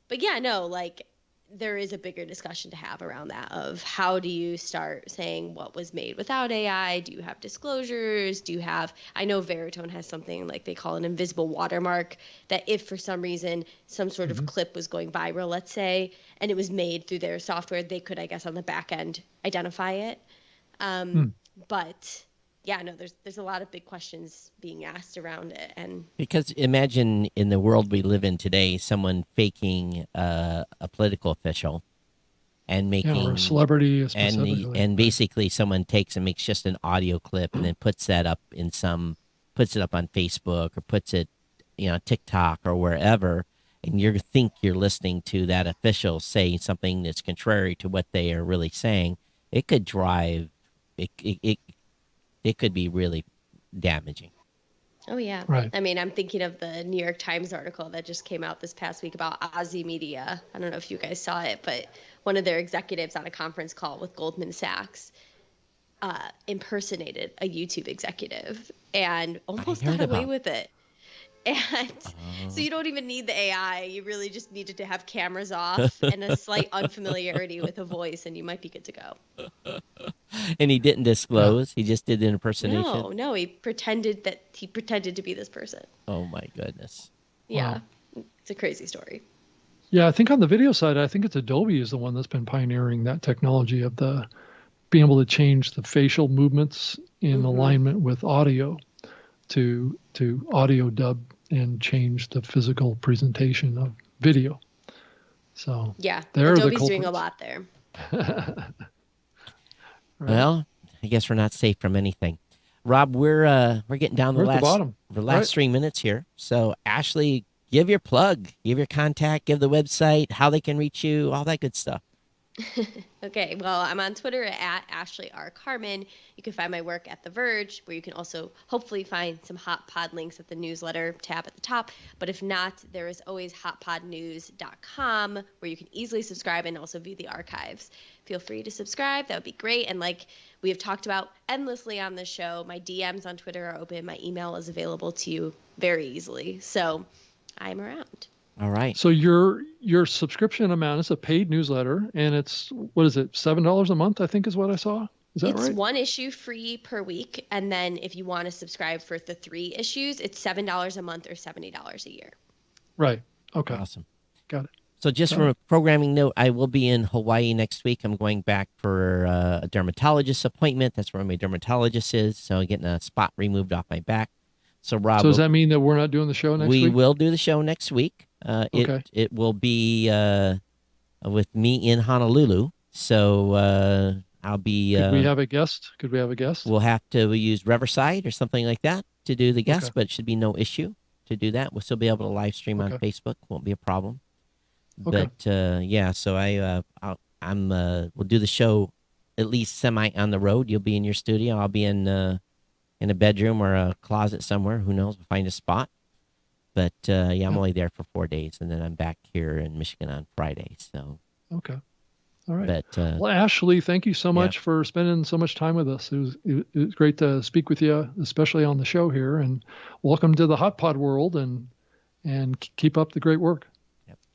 But yeah, no, like, there is a bigger discussion to have around that of how do you start saying what was made without AI? Do you have disclosures? Do you have, I know Veritone has something like they call an invisible watermark that if for some reason some sort of clip was going viral, let's say, and it was made through their software, they could, I guess, on the back end identify it. But yeah, no, there's a lot of big questions being asked around it. And because imagine in the world we live in today, someone faking a political official and making or a celebrity specifically. and basically someone takes and makes just an audio clip and then puts it up on Facebook or puts it, you know, TikTok or wherever, and you think you're listening to that official say something that's contrary to what they are really saying. It could drive it could be really damaging. Oh, yeah. Right. I mean, I'm thinking of the New York Times article that just came out this past week about Aussie Media. I don't know if you guys saw it, but one of their executives on a conference call with Goldman Sachs impersonated a YouTube executive and almost got away with it. And so you don't even need the AI. You really just needed to have cameras off and a slight unfamiliarity with a voice, and you might be good to go. And he didn't disclose. He just did the impersonation. No, he pretended to be this person. Oh my goodness. Yeah. Wow. It's a crazy story. Yeah, I think on the video side, I think it's Adobe is the one that's been pioneering that technology of the being able to change the facial movements in alignment with audio to audio dub and change the physical presentation of video. So yeah, they're Adobe's the doing a lot there. Right. Well, I guess we're not safe from anything. Rob, we're getting down We're at the bottom. The last 3 minutes here. So Ashley, give your plug, give your contact, give the website, how they can reach you, all that good stuff. Okay, well, I'm on Twitter at Ashley R. Carman. You can find my work at The Verge, where you can also hopefully find some Hot Pod links at the newsletter tab at the top. But if not, there is always hotpodnews.com, where you can easily subscribe and also view the archives. Feel free to subscribe. That would be great. And like we have talked about endlessly on this show, my DMs on Twitter are open. My email is available to you very easily. So I'm around. All right. So your subscription amount is a paid newsletter, and it's, what is it, $7 a month, I think is what I saw. Is that right? It's one issue free per week. And then if you want to subscribe for the 3 issues, it's $7 a month or $70 a year. Right. Okay. Awesome. Got it. So just from a programming note, I will be in Hawaii next week. I'm going back for a dermatologist appointment. That's where my dermatologist is. So getting a spot removed off my back. So Rob, So does that mean that we're not doing the show next we week? will do the show next week. Okay. It will be with me in Honolulu. So I'll be. Could we have a guest? Could we have a guest? We'll have to use Riverside or something like that to do the guest, Okay. but it should be no issue to do that. We'll still be able to live stream on Okay. Facebook. Won't be a problem. Okay. But yeah, so we'll do the show at least semi on the road. You'll be in your studio. I'll be in a bedroom or a closet somewhere. Who knows? We'll find a spot. But yeah, I'm only there for 4 days, and then I'm back here in Michigan on Friday. So Okay. All right. but Well, Ashley, thank you so much for spending so much time with us. It was great to speak with you, especially on the show here. And welcome to the Hot Pod world, and keep up the great work.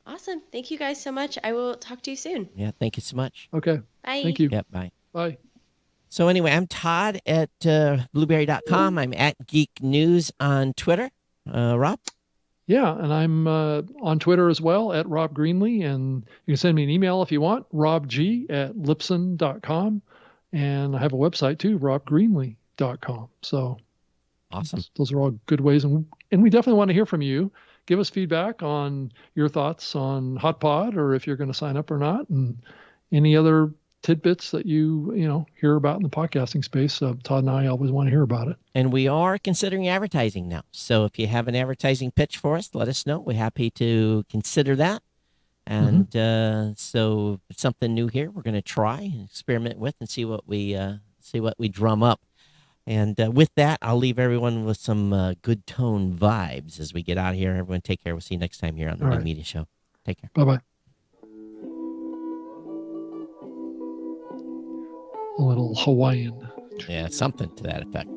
Awesome. Thank you guys so much. I will talk to you soon. yeah, thank you so much. Okay. Bye. Thank you. Yep, bye. Bye. So anyway, I'm Todd at blueberry.com. I'm at Geek News on Twitter. Rob? Yeah, and I'm on Twitter as well at Rob Greenlee, and you can send me an email if you want, robg@lipson.com, and I have a website too, robgreenlee.com. So Awesome. those are all good ways, and we definitely want to hear from you. Give us feedback on your thoughts on Hot Pod, or if you're going to sign up or not, and any other tidbits that you hear about in the podcasting space. Todd and I always want to hear about it. And we are considering advertising now. So if you have an advertising pitch for us, let us know. We're happy to consider that. And so it's something new here. We're going to try and experiment with and see what we drum up. And with that, I'll leave everyone with some good tone vibes as we get out of here. Everyone take care. We'll see you next time here on the New Media Show. Take care. Bye-bye. A little Hawaiian. Yeah, something to that effect.